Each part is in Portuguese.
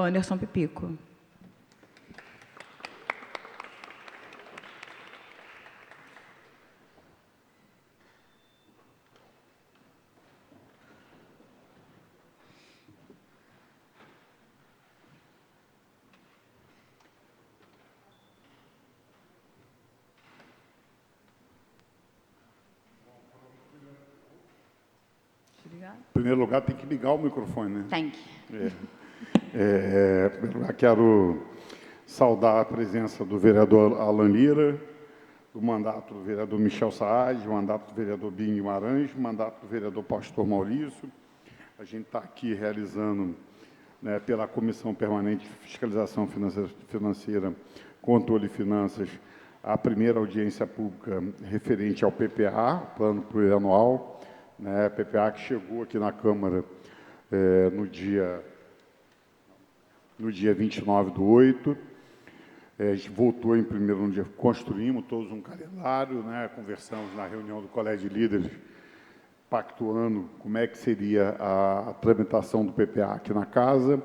Anderson Pipico. Em primeiro lugar, tem que ligar o microfone, né? Tem que. Em primeiro lugar, quero saudar a presença do vereador Alan Lira, do mandato do vereador Michel Saad, do mandato do vereador Binho Guimarães, do mandato do vereador Pastor Maurício. A gente está aqui realizando, né, pela Comissão Permanente de Fiscalização Financeira, Controle e Finanças, a primeira audiência pública referente ao PPA, Plano Plurianual, né, PPA que chegou aqui na Câmara no dia 29/8. A gente voltou em primeiro no dia, construímos todos um calendário, né, conversamos na reunião do Colégio de Líderes, pactuando como é que seria a tramitação do PPA aqui na casa.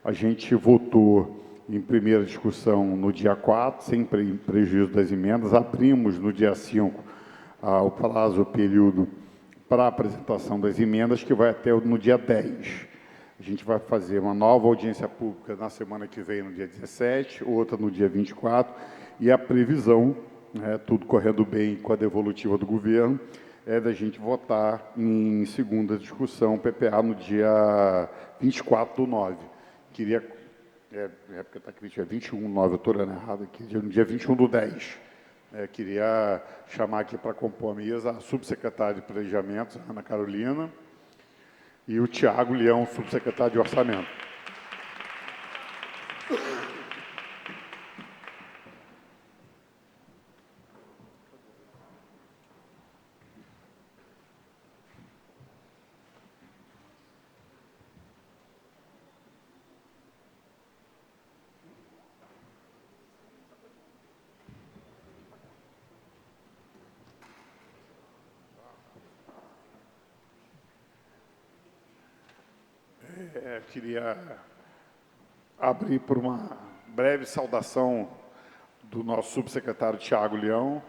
A gente votou em primeira discussão no dia 4, sem prejuízo das emendas. Abrimos no dia 5 o prazo, o período para a apresentação das emendas, que vai até no dia 10. A gente vai fazer uma nova audiência pública na semana que vem, no dia 17, outra no dia 24, e a previsão, né, tudo correndo bem com a devolutiva do governo, é da gente votar em segunda discussão o PPA no dia 24/9. Queria, porque está crítica, é 21/9, eu estou olhando errado aqui, no dia 21/10. Queria chamar aqui para compor a mesa a subsecretária de Planejamento, Ana Carolina, e o Tiago Leão, subsecretário de Orçamento. Queria abrir por uma breve saudação do nosso subsecretário Tiago Leão.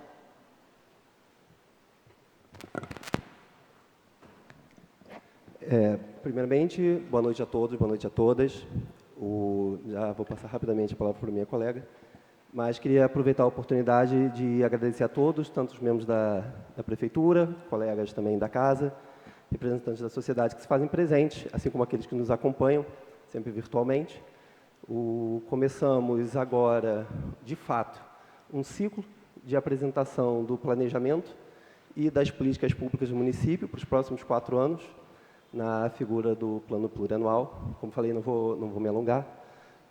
Primeiramente, boa noite a todos, boa noite a todas. Já vou passar rapidamente a palavra para a minha colega, mas queria aproveitar a oportunidade de agradecer a todos, tanto os membros da Prefeitura, colegas também da casa, representantes da sociedade que se fazem presentes, assim como aqueles que nos acompanham, sempre virtualmente. Começamos agora, de fato, um ciclo de apresentação do planejamento e das políticas públicas do município para os próximos 4 anos, na figura do Plano Plurianual. Como falei, não vou me alongar,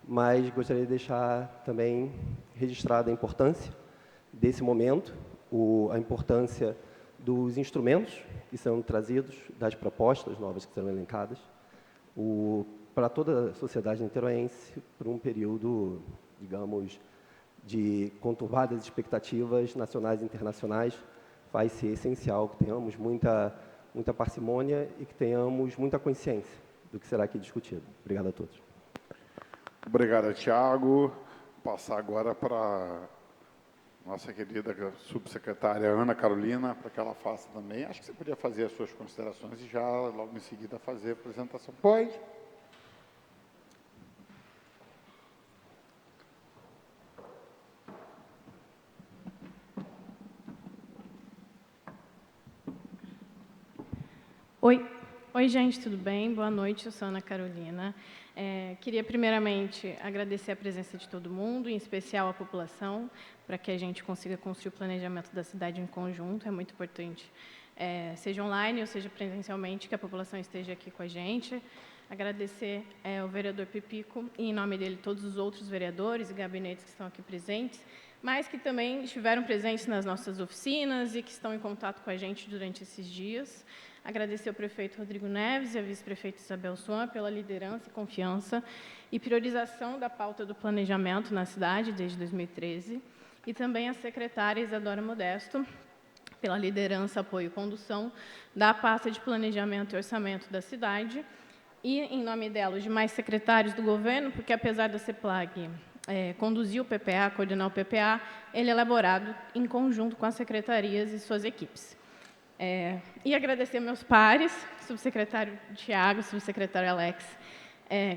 mas gostaria de deixar também registrada a importância desse momento, a importância dos instrumentos que são trazidos, das propostas novas que serão elencadas, para toda a sociedade niteroense, por um período, digamos, de conturbadas expectativas nacionais e internacionais. Vai ser essencial que tenhamos muita parcimônia e que tenhamos muita consciência do que será aqui discutido. Obrigado a todos. Obrigado, Tiago. Passar agora para nossa querida subsecretária Ana Carolina, para que ela faça também. Acho que você podia fazer as suas considerações e já, logo em seguida, fazer a apresentação. Pode? Oi, gente, tudo bem? Boa noite, eu sou Ana Carolina. Queria, primeiramente, agradecer a presença de todo mundo, em especial a população, para que a gente consiga construir o planejamento da cidade em conjunto. É muito importante, seja online ou seja presencialmente, que a população esteja aqui com a gente. Agradecer ao vereador Pipico e, em nome dele, todos os outros vereadores e gabinetes que estão aqui presentes, mas que também estiveram presentes nas nossas oficinas e que estão em contato com a gente durante esses dias. Agradecer ao prefeito Rodrigo Neves e à vice-prefeita Isabel Swan pela liderança e confiança e priorização da pauta do planejamento na cidade desde 2013. E também à secretária Isadora Modesto pela liderança, apoio e condução da pasta de planejamento e orçamento da cidade, e, em nome dela, os demais secretários do governo, porque, apesar da CEPLAG conduzir o PPA, coordenar o PPA, ele é elaborado em conjunto com as secretarias e suas equipes. E agradecer meus pares, subsecretário Tiago, subsecretário Alex,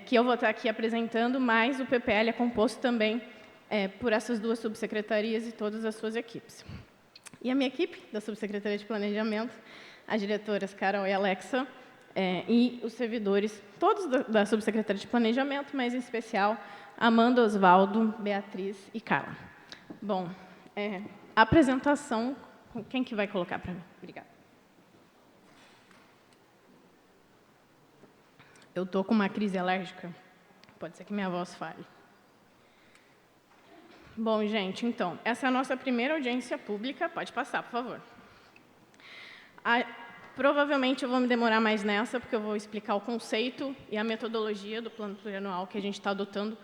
que eu vou estar aqui apresentando, mas o PPL é composto também por essas duas subsecretarias e todas as suas equipes. E a minha equipe, da Subsecretaria de Planejamento, as diretoras Carol e Alexa, e os servidores, todos da Subsecretaria de Planejamento, mas, em especial, Amanda, Osvaldo, Beatriz e Carla. Bom, apresentação, quem que vai colocar para mim? Obrigada. Eu estou com uma crise alérgica, pode ser que minha voz fale. Bom, gente, então, essa é a nossa primeira audiência pública. Pode passar, por favor. Provavelmente eu vou me demorar mais nessa, porque eu vou explicar o conceito e a metodologia do plano plurianual que a gente está adotando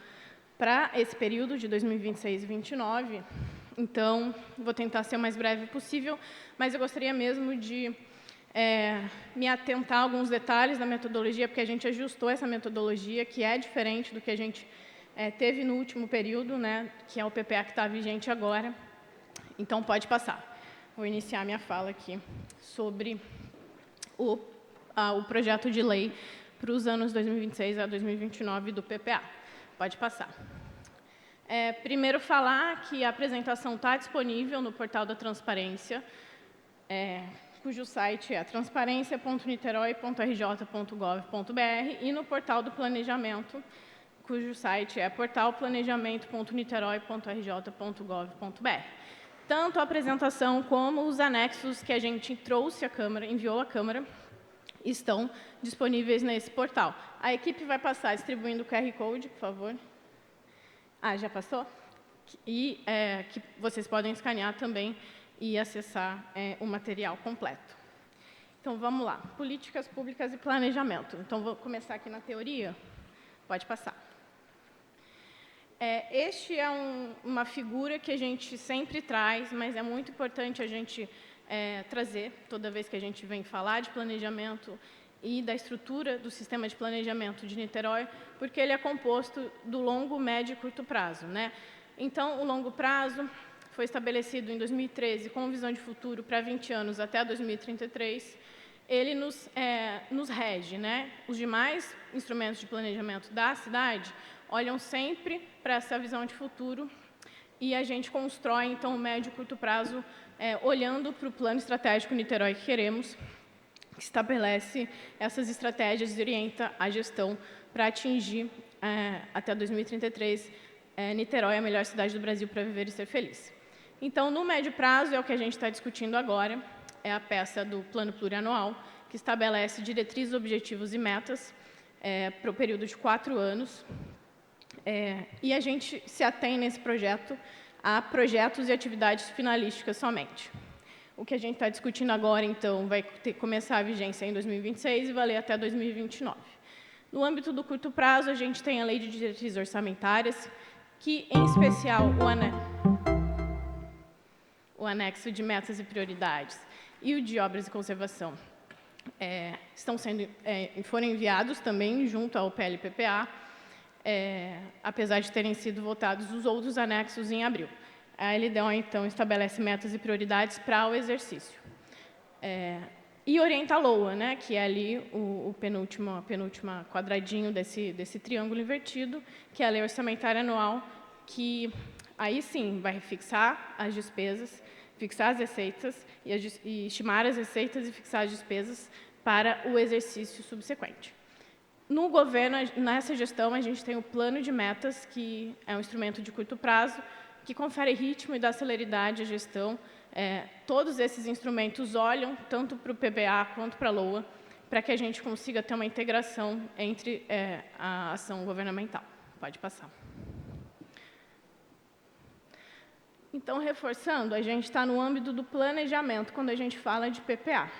para esse período de 2026 e 2029. Então, vou tentar ser o mais breve possível, mas eu gostaria mesmo de me atentar a alguns detalhes da metodologia, porque a gente ajustou essa metodologia, que é diferente do que a gente teve no último período, né, que é o PPA que está vigente agora. Então, pode passar. Vou iniciar minha fala aqui sobre o projeto de lei para os anos 2026 a 2029 do PPA. Pode passar. Primeiro, falar que a apresentação está disponível no portal da Transparência, cujo site é transparencia.niterói.rj.gov.br, e no portal do Planejamento, cujo site é portalplanejamento.niterói.rj.gov.br. Tanto a apresentação como os anexos que a gente trouxe à Câmara, enviou à Câmara, estão disponíveis nesse portal. A equipe vai passar distribuindo o QR Code, por favor. Já passou? E que vocês podem escanear também e acessar o material completo. Então, vamos lá. Políticas públicas e planejamento. Então, vou começar aqui na teoria. Pode passar. Este é uma figura que a gente sempre traz, mas é muito importante a gente trazer, toda vez que a gente vem falar de planejamento e da estrutura do sistema de planejamento de Niterói, porque ele é composto do longo, médio e curto prazo, né? Então, o longo prazo foi estabelecido em 2013 com visão de futuro para 20 anos até 2033. Ele nos rege, né? Os demais instrumentos de planejamento da cidade olham sempre para essa visão de futuro e a gente constrói, então, o médio e curto prazo olhando para o plano estratégico Niterói que queremos, que estabelece essas estratégias e orienta a gestão para atingir, até 2033, Niterói é a melhor cidade do Brasil para viver e ser feliz. Então, no médio prazo, é o que a gente está discutindo agora, é a peça do Plano Plurianual, que estabelece diretrizes, objetivos e metas para o período de 4 anos. E a gente se atém nesse projeto a projetos e atividades finalísticas somente. O que a gente está discutindo agora, então, vai começar a vigência em 2026 e valer até 2029. No âmbito do curto prazo, a gente tem a Lei de Diretrizes Orçamentárias, que, em especial, o anexo de metas e prioridades e o de obras e conservação foram enviados também junto ao PLPPA, apesar de terem sido votados os outros anexos em abril. A LDO, então, estabelece metas e prioridades para o exercício. E orienta a LOA, né, que é ali o penúltimo quadradinho desse triângulo invertido, que é a Lei Orçamentária Anual, que aí sim vai fixar as despesas, fixar as receitas, e estimar as receitas e fixar as despesas para o exercício subsequente. No governo, nessa gestão, a gente tem o plano de metas, que é um instrumento de curto prazo, que confere ritmo e dá celeridade à gestão. Todos esses instrumentos olham tanto para o PBA quanto para a LOA, para que a gente consiga ter uma integração entre a ação governamental. Pode passar. Então, reforçando, a gente está no âmbito do planejamento, quando a gente fala de PPA.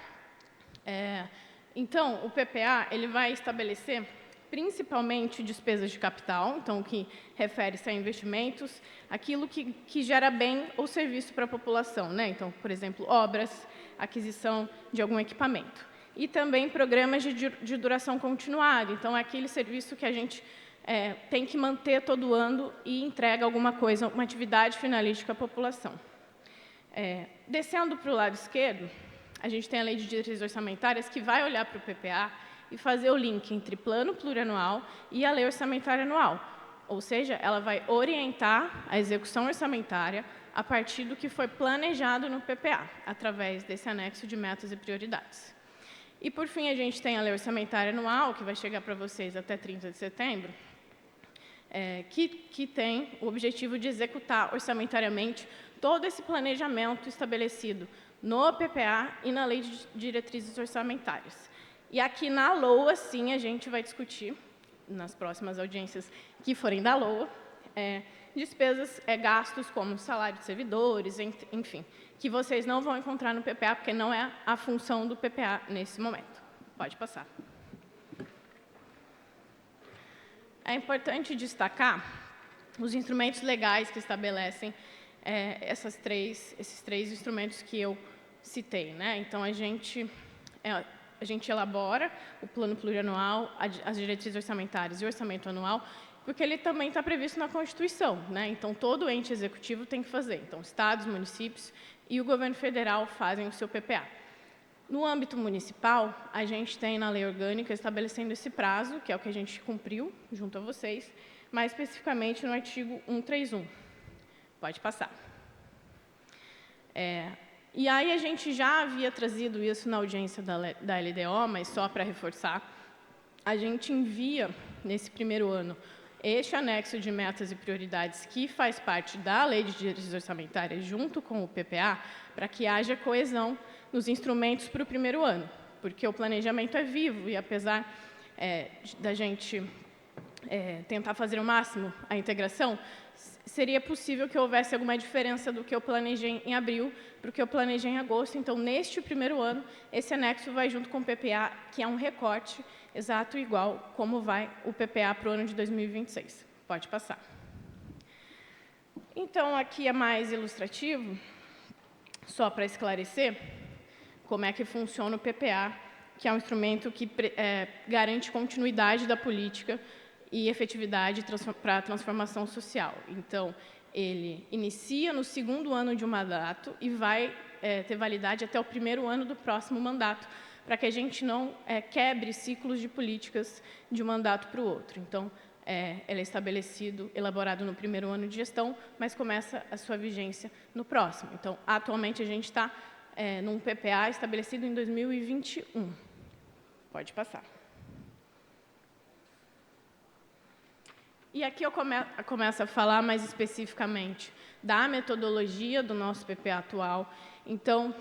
Então, o PPA ele vai estabelecer principalmente despesas de capital, então, que refere-se a investimentos, aquilo que gera bem ou serviço para a população, né? Então, por exemplo, obras, aquisição de algum equipamento. e também programas de duração continuada. Então, é aquele serviço que a gente tem que manter todo ano e entrega alguma coisa, uma atividade finalística à população. Descendo para o lado esquerdo, a gente tem a Lei de Diretrizes Orçamentárias, que vai olhar para o PPA e fazer o link entre plano plurianual e a lei orçamentária anual. Ou seja, ela vai orientar a execução orçamentária a partir do que foi planejado no PPA, através desse anexo de metas e prioridades. E, por fim, a gente tem a lei orçamentária anual, que vai chegar para vocês até 30 de setembro, que tem o objetivo de executar orçamentariamente todo esse planejamento estabelecido no PPA e na Lei de Diretrizes Orçamentárias. E aqui na LOA, sim, a gente vai discutir, nas próximas audiências que forem da LOA, despesas, gastos como salário de servidores, enfim, que vocês não vão encontrar no PPA, porque não é a função do PPA nesse momento. Pode passar. É importante destacar os instrumentos legais que estabelecem esses três instrumentos que eu citei, né? Então, a gente elabora o plano plurianual, as diretrizes orçamentárias e o orçamento anual, porque ele também está previsto na Constituição, né? Então, todo ente executivo tem que fazer. Então, estados, municípios e o governo federal fazem o seu PPA. No âmbito municipal, a gente tem na lei orgânica estabelecendo esse prazo, que é o que a gente cumpriu junto a vocês, mais especificamente no artigo 131. Pode passar. E aí a gente já havia trazido isso na audiência da LDO, mas só para reforçar, a gente envia, nesse primeiro ano, este anexo de metas e prioridades que faz parte da Lei de Diretrizes Orçamentárias junto com o PPA, para que haja coesão nos instrumentos para o primeiro ano, porque o planejamento é vivo e, apesar da gente tentar fazer o máximo a integração, seria possível que houvesse alguma diferença do que eu planejei em abril para o que eu planejei em agosto. Então, neste primeiro ano, esse anexo vai junto com o PPA, que é um recorte exato e igual como vai o PPA para o ano de 2026. Pode passar. Então, aqui é mais ilustrativo, só para esclarecer como é que funciona o PPA, que é um instrumento que garante continuidade da política e efetividade para a transformação social. Então, ele inicia no segundo ano de um mandato e vai ter validade até o primeiro ano do próximo mandato, para que a gente não quebre ciclos de políticas de um mandato para o outro. Então, ele é elaborado no primeiro ano de gestão, mas começa a sua vigência no próximo. Então, atualmente, a gente está num PPA estabelecido em 2021. Pode passar. E aqui eu começo a falar mais especificamente da metodologia do nosso PPA atual. Então,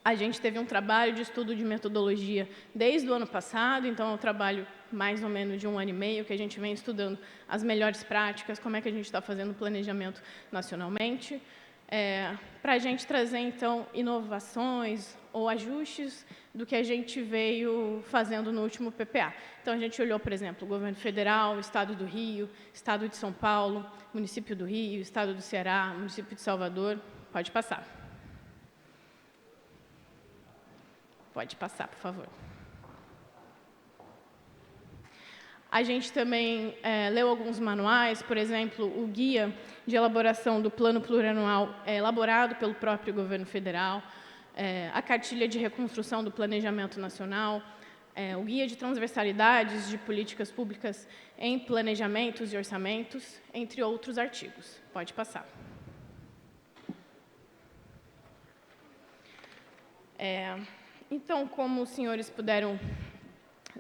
a gente teve um trabalho de estudo de metodologia desde o ano passado, então é um trabalho mais ou menos de 1 ano e meio, que a gente vem estudando as melhores práticas, como é que a gente está fazendo o planejamento nacionalmente, para a gente trazer, então, inovações ou ajustes do que a gente veio fazendo no último PPA. Então, a gente olhou, por exemplo, o governo federal, o Estado do Rio, Estado de São Paulo, município do Rio, Estado do Ceará, município de Salvador. Pode passar. Pode passar, por favor. A gente também leu alguns manuais, por exemplo, o Guia de Elaboração do Plano Plurianual elaborado pelo próprio governo federal, a Cartilha de Reconstrução do Planejamento Nacional, o Guia de Transversalidades de Políticas Públicas em Planejamentos e Orçamentos, entre outros artigos. Pode passar. Então, como os senhores puderam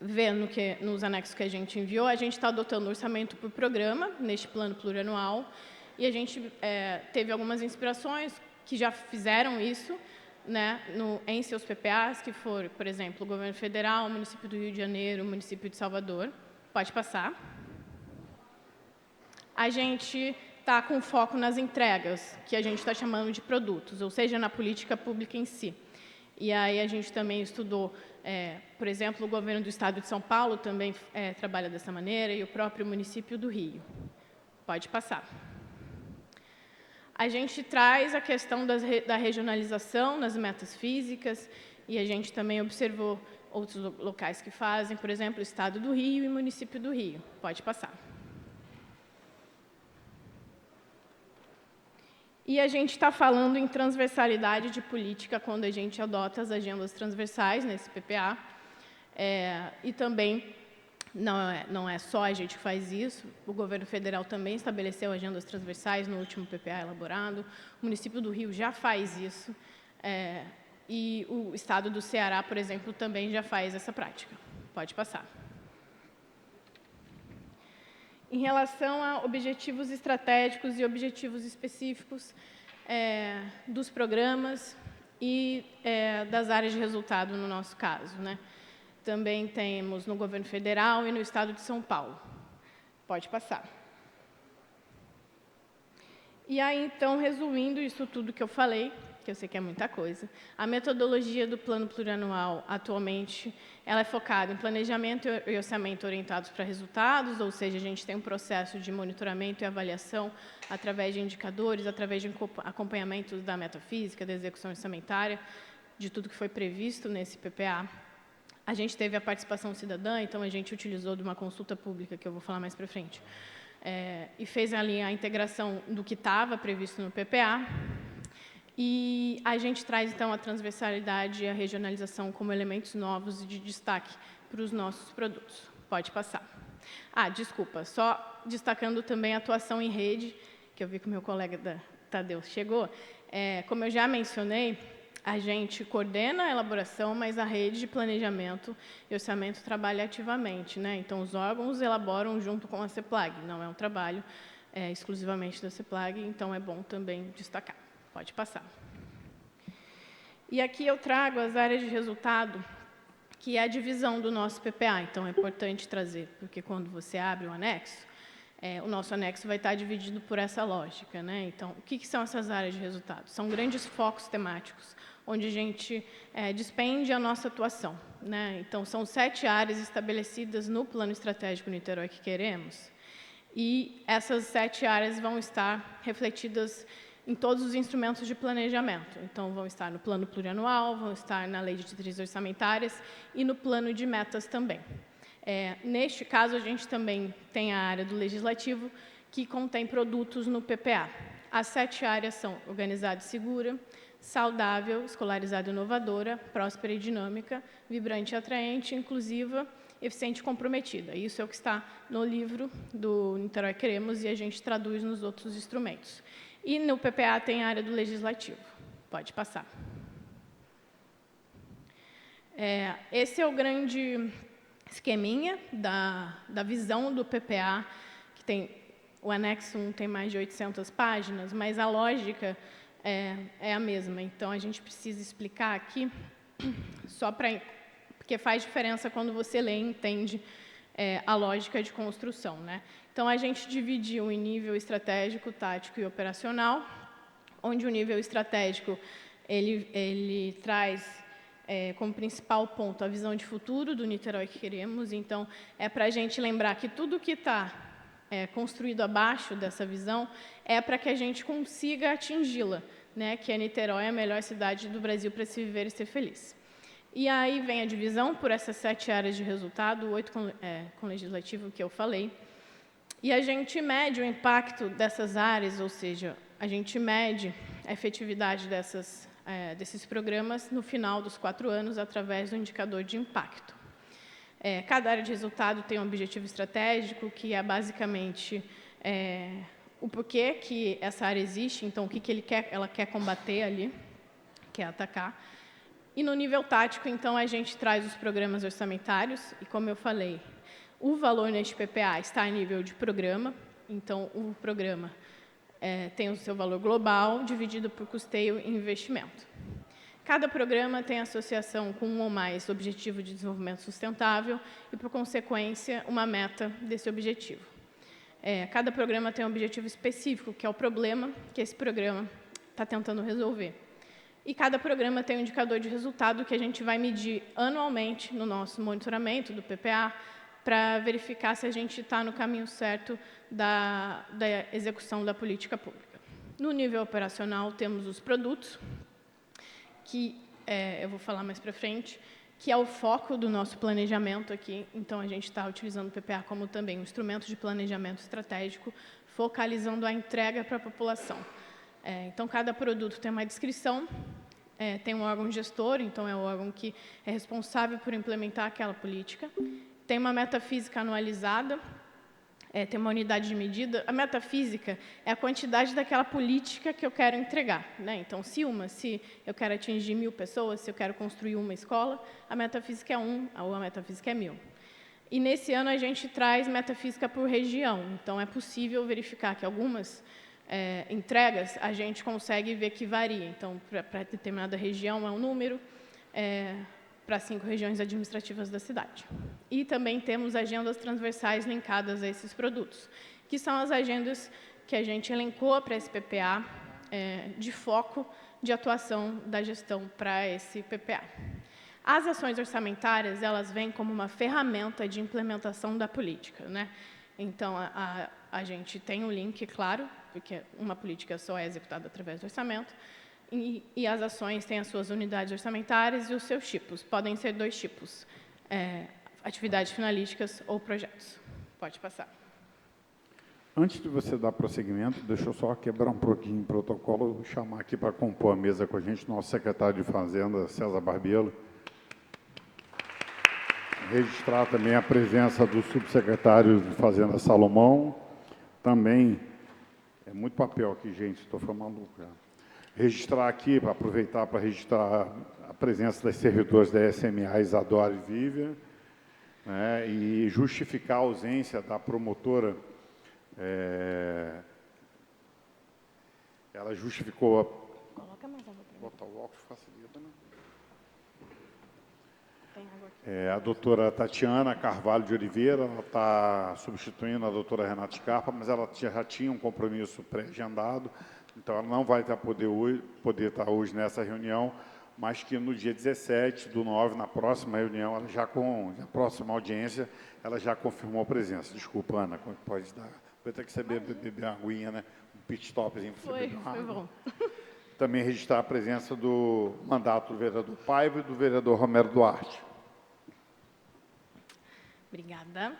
ver nos anexos que a gente enviou, a gente está adotando o orçamento por programa, neste plano plurianual, e a gente teve algumas inspirações que já fizeram isso, né, em seus PPAs, que foram, por exemplo, o governo federal, o município do Rio de Janeiro, o município de Salvador. Pode passar. A gente está com foco nas entregas, que a gente está chamando de produtos, ou seja, na política pública em si. E aí a gente também estudou, por exemplo, o governo do Estado de São Paulo também trabalha dessa maneira, e o próprio município do Rio. Pode passar. A gente traz a questão da regionalização nas metas físicas, e a gente também observou outros locais que fazem, por exemplo, o Estado do Rio e Município do Rio. Pode passar. E a gente está falando em transversalidade de política quando a gente adota as agendas transversais nesse PPA. E também não é só a gente que faz isso, o governo federal também estabeleceu agendas transversais no último PPA elaborado, o município do Rio já faz isso, e o estado do Ceará, por exemplo, também já faz essa prática. Pode passar. Em relação a objetivos estratégicos e objetivos específicos dos programas e das áreas de resultado, no nosso caso, né? Também temos no governo federal e no estado de São Paulo. Pode passar. E aí, então, resumindo isso tudo que eu falei, que eu sei que é muita coisa, a metodologia do Plano Plurianual, atualmente, ela é focada em planejamento e orçamento orientados para resultados, ou seja, a gente tem um processo de monitoramento e avaliação através de indicadores, através de acompanhamento da metafísica, da execução orçamentária, de tudo que foi previsto nesse PPA. A gente teve a participação cidadã, então a gente utilizou de uma consulta pública, que eu vou falar mais para frente, e fez ali a integração do que estava previsto no PPA, e a gente traz, então, a transversalidade e a regionalização como elementos novos e de destaque para os nossos produtos. Pode passar. Desculpa, só destacando também a atuação em rede, que eu vi que o meu colega Tadeu chegou. Como eu já mencionei, a gente coordena a elaboração, mas a rede de planejamento e orçamento trabalha ativamente, né? Então, os órgãos elaboram junto com a CEPLAG, não é um trabalho exclusivamente da CEPLAG, então é bom também destacar. Pode passar. E aqui eu trago as áreas de resultado, que é a divisão do nosso PPA, então é importante trazer, porque quando você abre o anexo, o nosso anexo vai estar dividido por essa lógica, né? Então, o que são essas áreas de resultado? São grandes focos temáticos, onde a gente despende a nossa atuação, né? Então, são 7 áreas estabelecidas no Plano Estratégico Niterói que queremos, e essas 7 áreas vão estar refletidas em todos os instrumentos de planejamento. Então, vão estar no Plano Plurianual, vão estar na Lei de Diretrizes Orçamentárias e no Plano de Metas também. Neste caso, a gente também tem a área do Legislativo, que contém produtos no PPA. As 7 áreas são organizada e segura, saudável, escolarizada e inovadora, próspera e dinâmica, vibrante e atraente, inclusiva, eficiente e comprometida. Isso é o que está no livro do Niterói Queremos e a gente traduz nos outros instrumentos. E no PPA tem a área do Legislativo. Pode passar. Esse é o grande esqueminha da visão do PPA, que tem, o anexo 1 tem mais de 800 páginas, mas a lógica é a mesma. Então, a gente precisa explicar aqui, porque faz diferença quando você lê e entende a lógica de construção, né? Então, a gente dividiu em nível estratégico, tático e operacional, onde o nível estratégico ele traz como principal ponto a visão de futuro do Niterói que queremos. Então, é para a gente lembrar que tudo que está construído abaixo dessa visão é para que a gente consiga atingi-la, né? Que a Niterói é a melhor cidade do Brasil para se viver e ser feliz. E aí vem a divisão por essas 7 áreas de resultado, 8 com legislativo, que eu falei. E a gente mede o impacto dessas áreas, ou seja, a gente mede a efetividade desses programas no final dos 4 anos, através do indicador de impacto. Cada área de resultado tem um objetivo estratégico, que é basicamente o porquê que essa área existe, então o que ela quer combater ali, quer atacar. E no nível tático, então, a gente traz os programas orçamentários, e como eu falei, o valor neste PPA está a nível de programa, então o programa tem o seu valor global, dividido por custeio e investimento. Cada programa tem associação com um ou mais objetivo de desenvolvimento sustentável e, por consequência, uma meta desse objetivo. Cada programa tem um objetivo específico, que é o problema que esse programa está tentando resolver. E cada programa tem um indicador de resultado que a gente vai medir anualmente no nosso monitoramento do PPA, para verificar se a gente está no caminho certo da execução da política pública. No nível operacional, temos os produtos, que eu vou falar mais para frente, que é o foco do nosso planejamento aqui. Então, a gente está utilizando o PPA como também um instrumento de planejamento estratégico, focalizando a entrega para a população. Então, cada produto tem uma descrição, tem um órgão gestor, então é o órgão que é responsável por implementar aquela política, tem uma metafísica anualizada, tem uma unidade de medida. A metafísica é a quantidade daquela política que eu quero entregar, né? Então, se eu quero atingir 1.000 pessoas, se eu quero construir uma escola, a metafísica é 1, ou a metafísica é 1.000. E, nesse ano, a gente traz metafísica por região. Então, é possível verificar que algumas entregas a gente consegue ver que varia. Então, para determinada região é um número, para 5 regiões administrativas da cidade. E também temos agendas transversais linkadas a esses produtos, que são as agendas que a gente elencou para esse PPA, de foco de atuação da gestão para esse PPA. As ações orçamentárias, elas vêm como uma ferramenta de implementação da política, né? Então, a gente tem um link, claro, porque uma política só é executada através do orçamento, e as ações têm as suas unidades orçamentárias e os seus tipos. Podem ser 2 tipos, atividades finalísticas ou projetos. Pode passar. Antes de você dar prosseguimento, deixa eu só quebrar um pouquinho o protocolo, chamar aqui para compor a mesa com a gente, nosso secretário de Fazenda, César Barbelo. Registrar também a presença do subsecretário de Fazenda, Salomão. Também, é muito papel aqui, gente, estou ficando maluco já. Registrar aqui, para aproveitar para registrar a presença das servidoras da SMA, Isadora e Vivian, né, e justificar a ausência da promotora. Ela justificou Coloca mais água para mim. botar o óculos facilita, né? Tem água aqui. A doutora Tatiana Carvalho de Oliveira, ela está substituindo a doutora Renata Scarpa, mas ela já tinha um compromisso pré-agendado, então ela não vai poder estar hoje nessa reunião, mas que no dia 17/9, na próxima reunião, ela na próxima audiência, ela já confirmou a presença. Desculpa, Ana, pode dar. Vai ter que você beber uma aguinha, né? Um pit stopzinho para você beber uma Foi água. bom. Também registrar a presença do mandato do vereador Paiva e do vereador Romero Duarte. Obrigada.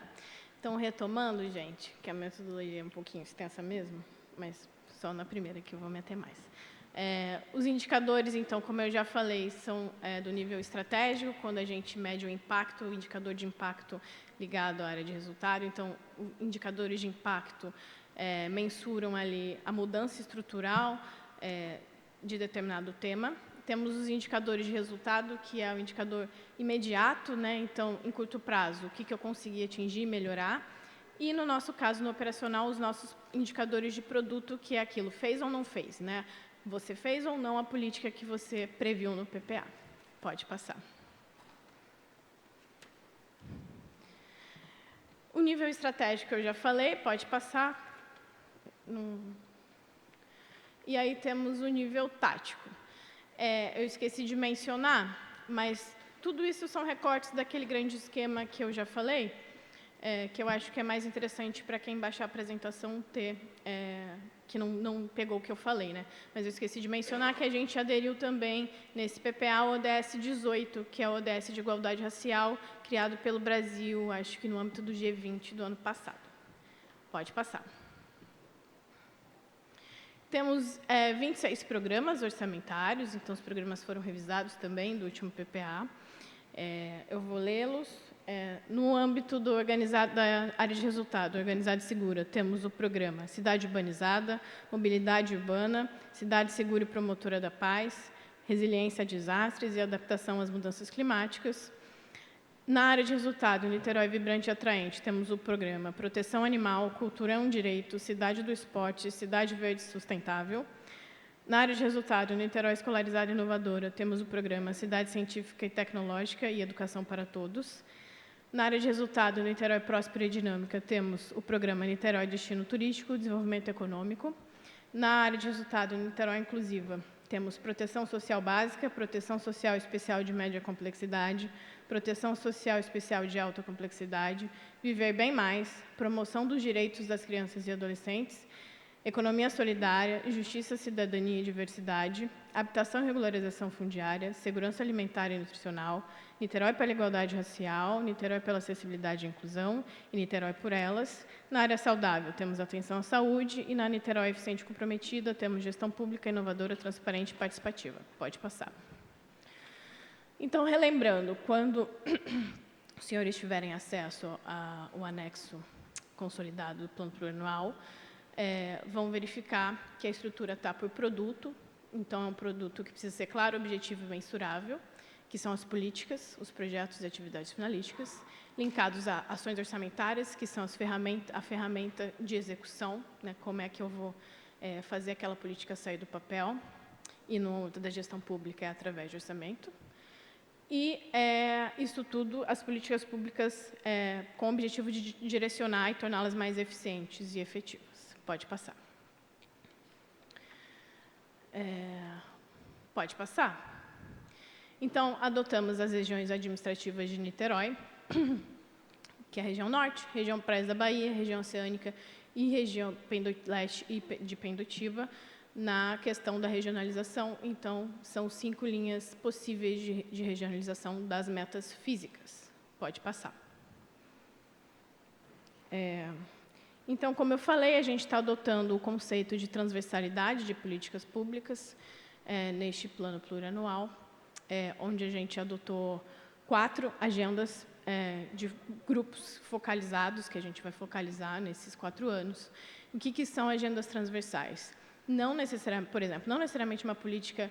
Então, retomando, gente, que a metodologia é um pouquinho extensa mesmo, mas só na primeira que eu vou meter mais. Os indicadores, então, como eu já falei, são do nível estratégico, quando a gente mede o impacto, o indicador de impacto ligado à área de resultado. Então, indicadores de impacto mensuram ali a mudança estrutural de determinado tema. Temos os indicadores de resultado, que é o indicador imediato, né? Então, em curto prazo, o que eu consegui atingir e melhorar. E, no nosso caso, no operacional, os nossos indicadores de produto, que é aquilo, fez ou não fez, né? Você fez ou não a política que você previu no PPA. Pode passar. O nível estratégico eu já falei, pode passar. E aí temos o nível tático. Eu esqueci de mencionar, mas tudo isso são recortes daquele grande esquema que eu já falei, que eu acho que é mais interessante para quem baixar a apresentação ter, que não pegou o que eu falei, né? Mas eu esqueci de mencionar que a gente aderiu também nesse PPA ao ODS 18, que é o ODS de igualdade racial, criado pelo Brasil, acho que no âmbito do G20 do ano passado. Pode passar. Temos 26 programas orçamentários, então os programas foram revisados também do último PPA. Eu vou lê-los. No âmbito da área de resultado, organizada e segura, temos o programa Cidade Urbanizada, Mobilidade Urbana, Cidade Segura e Promotora da Paz, Resiliência a Desastres e Adaptação às Mudanças Climáticas. Na área de resultado, Niterói Vibrante e Atraente, temos o programa Proteção Animal, Cultura é um Direito, Cidade do Esporte, Cidade Verde Sustentável. Na área de resultado, Niterói Escolarizada e Inovadora, temos o programa Cidade Científica e Tecnológica e Educação para Todos. Na área de resultado, Niterói Próspera e Dinâmica, temos o programa Niterói Destino Turístico e Desenvolvimento Econômico. Na área de resultado, Niterói Inclusiva, temos Proteção Social Básica, Proteção Social Especial de Média Complexidade, Proteção Social Especial de Alta Complexidade, Viver Bem Mais, Promoção dos Direitos das Crianças e Adolescentes, economia solidária, justiça, cidadania e diversidade, habitação e regularização fundiária, segurança alimentar e nutricional, Niterói pela igualdade racial, Niterói pela acessibilidade e inclusão e Niterói por elas. Na área saudável, temos atenção à saúde e na Niterói eficiente e comprometida, temos gestão pública inovadora, transparente e participativa. Pode passar. Então, relembrando, quando os senhores tiverem acesso ao anexo consolidado do Plano Plurianual, vão verificar que a estrutura está por produto. Então, é um produto que precisa ser claro, objetivo e mensurável, que são as políticas, os projetos e atividades finalísticas, linkados a ações orçamentárias, que são a ferramenta de execução, né, como é que eu vou fazer aquela política sair do papel, e no âmbito da gestão pública é através de orçamento. E isso tudo, as políticas públicas com o objetivo de direcionar e torná-las mais eficientes e efetivas. Pode passar. Pode passar. Então, adotamos as regiões administrativas de Niterói, que é a região norte, região Praias da Bahia, região oceânica e região leste e de Pendotiba, na questão da regionalização. Então, são 5 linhas possíveis de regionalização das metas físicas. Pode passar. Então, como eu falei, a gente está adotando o conceito de transversalidade de políticas públicas neste plano plurianual, onde a gente adotou 4 agendas de grupos focalizados, que a gente vai focalizar nesses 4 anos. O que são agendas transversais? Não necessariamente, por exemplo, não necessariamente uma política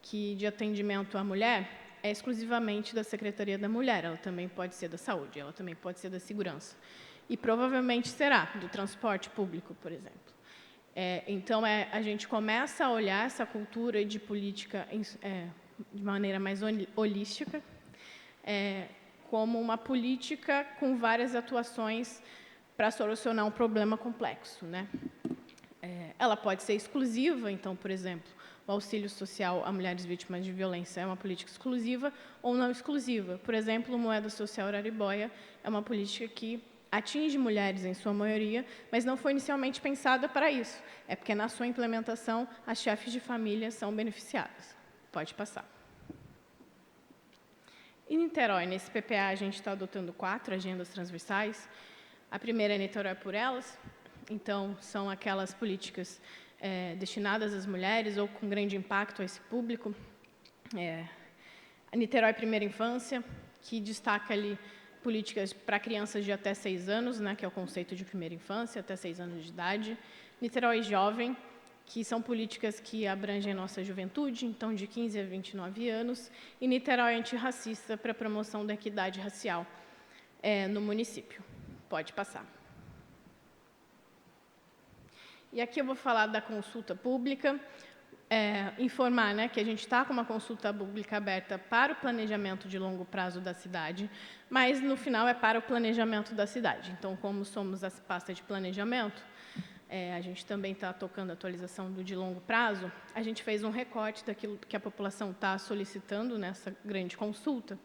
de atendimento à mulher é exclusivamente da Secretaria da Mulher, ela também pode ser da saúde, ela também pode ser da segurança. E provavelmente será do transporte público, por exemplo. Então, a gente começa a olhar essa cultura de política de maneira mais holística, como uma política com várias atuações para solucionar um problema complexo, né? Ela pode ser exclusiva, então, por exemplo, o auxílio social a mulheres vítimas de violência é uma política exclusiva ou não exclusiva. Por exemplo, o Moeda Social Araribóia é uma política que atinge mulheres em sua maioria, mas não foi inicialmente pensada para isso. É porque na sua implementação as chefes de família são beneficiadas. Pode passar. Em Niterói, nesse PPA, a gente está adotando 4 agendas transversais. A primeira é Niterói por elas. Então, são aquelas políticas destinadas às mulheres ou com grande impacto a esse público. A Niterói Primeira Infância, que destaca ali políticas para crianças de até 6 anos, né, que é o conceito de primeira infância, até 6 anos de idade. Niterói Jovem, que são políticas que abrangem a nossa juventude, então de 15 a 29 anos. E Niterói Antirracista, para a promoção da equidade racial no município. Pode passar. E aqui eu vou falar da consulta pública, informar, né, que a gente está com uma consulta pública aberta para o planejamento de longo prazo da cidade, mas, no final, é para o planejamento da cidade. Então, como somos a pasta de planejamento, a gente também está tocando a atualização do de longo prazo, a gente fez um recorte daquilo que a população está solicitando nessa grande consulta,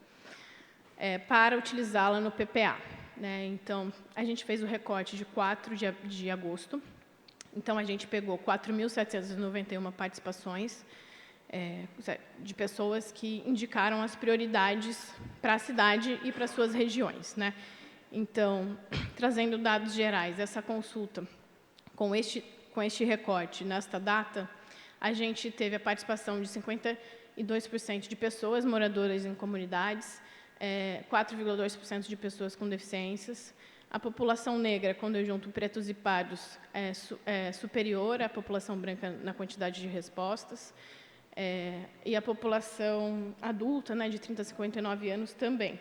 para utilizá-la no PPA. Né? Então, a gente fez o recorte de 4 de agosto. Então, a gente pegou 4.791 participações de pessoas que indicaram as prioridades para a cidade e para suas regiões. Né? Então, trazendo dados gerais, essa consulta, com este recorte, nesta data, a gente teve a participação de 52% de pessoas moradoras em comunidades, 4,2% de pessoas com deficiências. A população negra, quando eu junto pretos e pardos, é superior à população branca na quantidade de respostas. E a população adulta, né, de 30 a 59 anos, também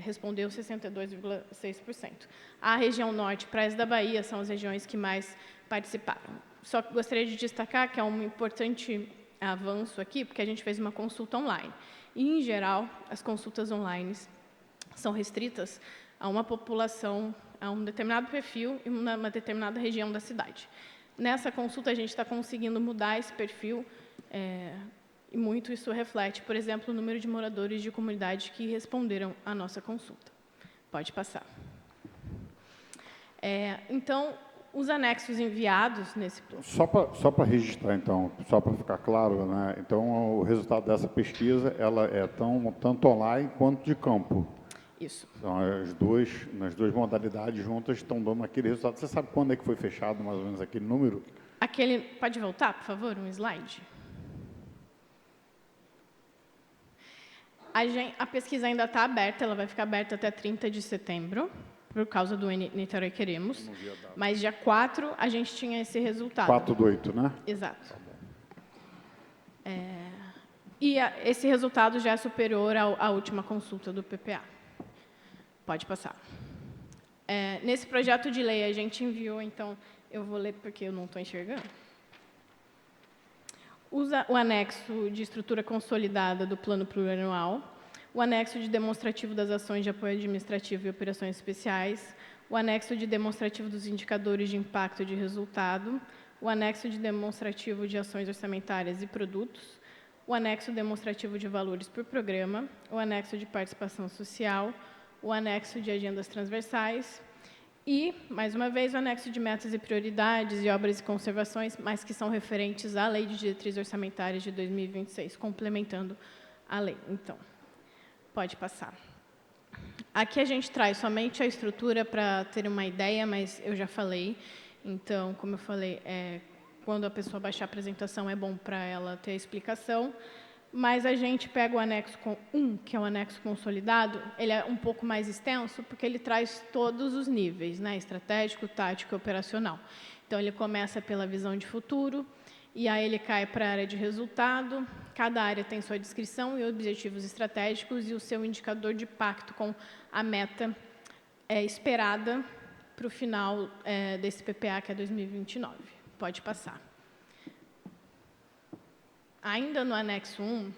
respondeu 62,6%. A região norte, Praias da Bahia, são as regiões que mais participaram. Só que gostaria de destacar que é um importante avanço aqui, porque a gente fez uma consulta online. E, em geral, as consultas online são restritas a uma população, a um determinado perfil e uma determinada região da cidade. Nessa consulta, a gente está conseguindo mudar esse perfil, e muito isso reflete, por exemplo, o número de moradores de comunidade que responderam à nossa consulta. Pode passar. Então, Os anexos enviados nesse... Só para registrar, então, só para ficar claro, né? Então, o resultado dessa pesquisa, ela é tanto online quanto de campo. Isso. Então, nas duas modalidades juntas estão dando aquele resultado. Você sabe quando é que foi fechado, mais ou menos, aquele número? Pode voltar, por favor, um slide? A pesquisa ainda está aberta, ela vai ficar aberta até 30 de setembro, por causa do Niterói Queremos. Mas dia 4 a gente tinha esse resultado. 4/8, né? Exato. Esse resultado já é superior à última consulta do PPA. Pode passar. Nesse projeto de lei, a gente enviou, então, eu vou ler porque eu não estou enxergando. Usa o anexo de estrutura consolidada do Plano Plurianual, o anexo de demonstrativo das ações de apoio administrativo e operações especiais, o anexo de demonstrativo dos indicadores de impacto de resultado, o anexo de demonstrativo de ações orçamentárias e produtos, o anexo demonstrativo de valores por programa, o anexo de participação social, o anexo de agendas transversais e, mais uma vez, o anexo de metas e prioridades e obras e conservações, mas que são referentes à Lei de Diretrizes Orçamentárias de 2026, complementando a lei. Então, pode passar. Aqui a gente traz somente a estrutura para ter uma ideia, mas eu já falei. Então, como eu falei, quando a pessoa baixar a apresentação, é bom para ela ter a explicação. Mas a gente pega o anexo 1, que é o anexo consolidado, ele é um pouco mais extenso, porque ele traz todos os níveis, né? Estratégico, tático e operacional. Então, ele começa pela visão de futuro, e aí ele cai para a área de resultado. Cada área tem sua descrição e objetivos estratégicos e o seu indicador de pacto com a meta esperada para o final desse PPA, que é 2029. Pode passar. Ainda no anexo 1,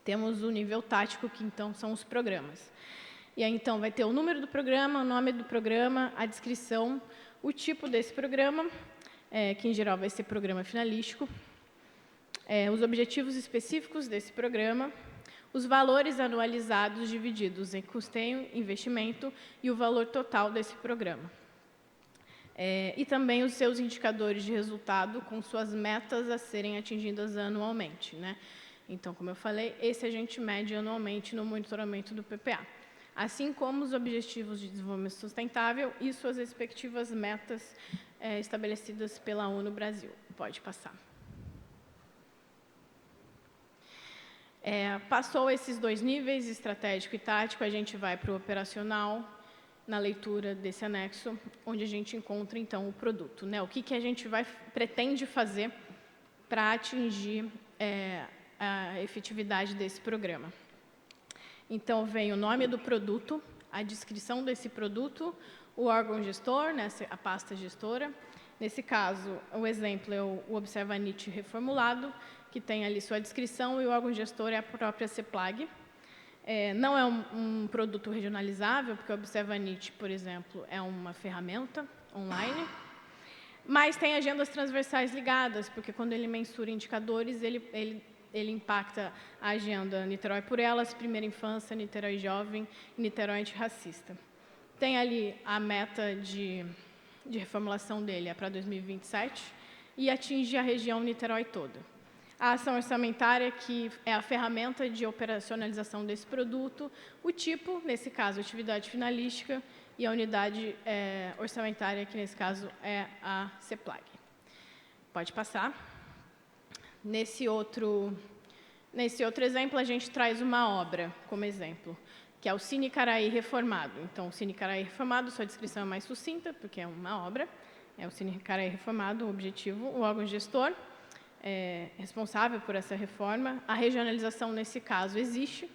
temos o nível tático, que então são os programas. E aí, então, vai ter o número do programa, o nome do programa, a descrição, o tipo desse programa, que em geral vai ser programa finalístico, os objetivos específicos desse programa, os valores anualizados divididos em custeio, investimento e o valor total desse programa. E também os seus indicadores de resultado com suas metas a serem atingidas anualmente, né? Então, como eu falei, esse a gente mede anualmente no monitoramento do PPA. Assim como os objetivos de desenvolvimento sustentável e suas respectivas metas estabelecidas pela ONU Brasil. Pode passar. Passou esses dois níveis, estratégico e tático, a gente vai para o operacional, na leitura desse anexo, onde a gente encontra, então, o produto, né? O que a gente pretende fazer para atingir a efetividade desse programa. Então, vem o nome do produto, a descrição desse produto, o órgão gestor, né, a pasta gestora. Nesse caso, o exemplo é o Observa-NIT reformulado, que tem ali sua descrição, e o órgão gestor é a própria CEPLAG. Não é um produto regionalizável, porque o Observa-NIT, por exemplo, é uma ferramenta online, mas tem agendas transversais ligadas, porque quando ele mensura indicadores, ele impacta a agenda Niterói por Elas, Primeira Infância, Niterói Jovem e Niterói Antirracista. Tem ali a meta de reformulação dele, para 2027, e atinge a região Niterói toda. A ação orçamentária, que é a ferramenta de operacionalização desse produto, o tipo, nesse caso, atividade finalística, e a unidade orçamentária, que nesse caso é a CEPLAG. Pode passar. Nesse outro exemplo, a gente traz uma obra como exemplo, que é o Cine Caraí reformado. Então, o Cine Caraí reformado, sua descrição é mais sucinta, porque é uma obra. É o Cine Caraí reformado, o objetivo, o órgão gestor, responsável por essa reforma. A regionalização, nesse caso, existe,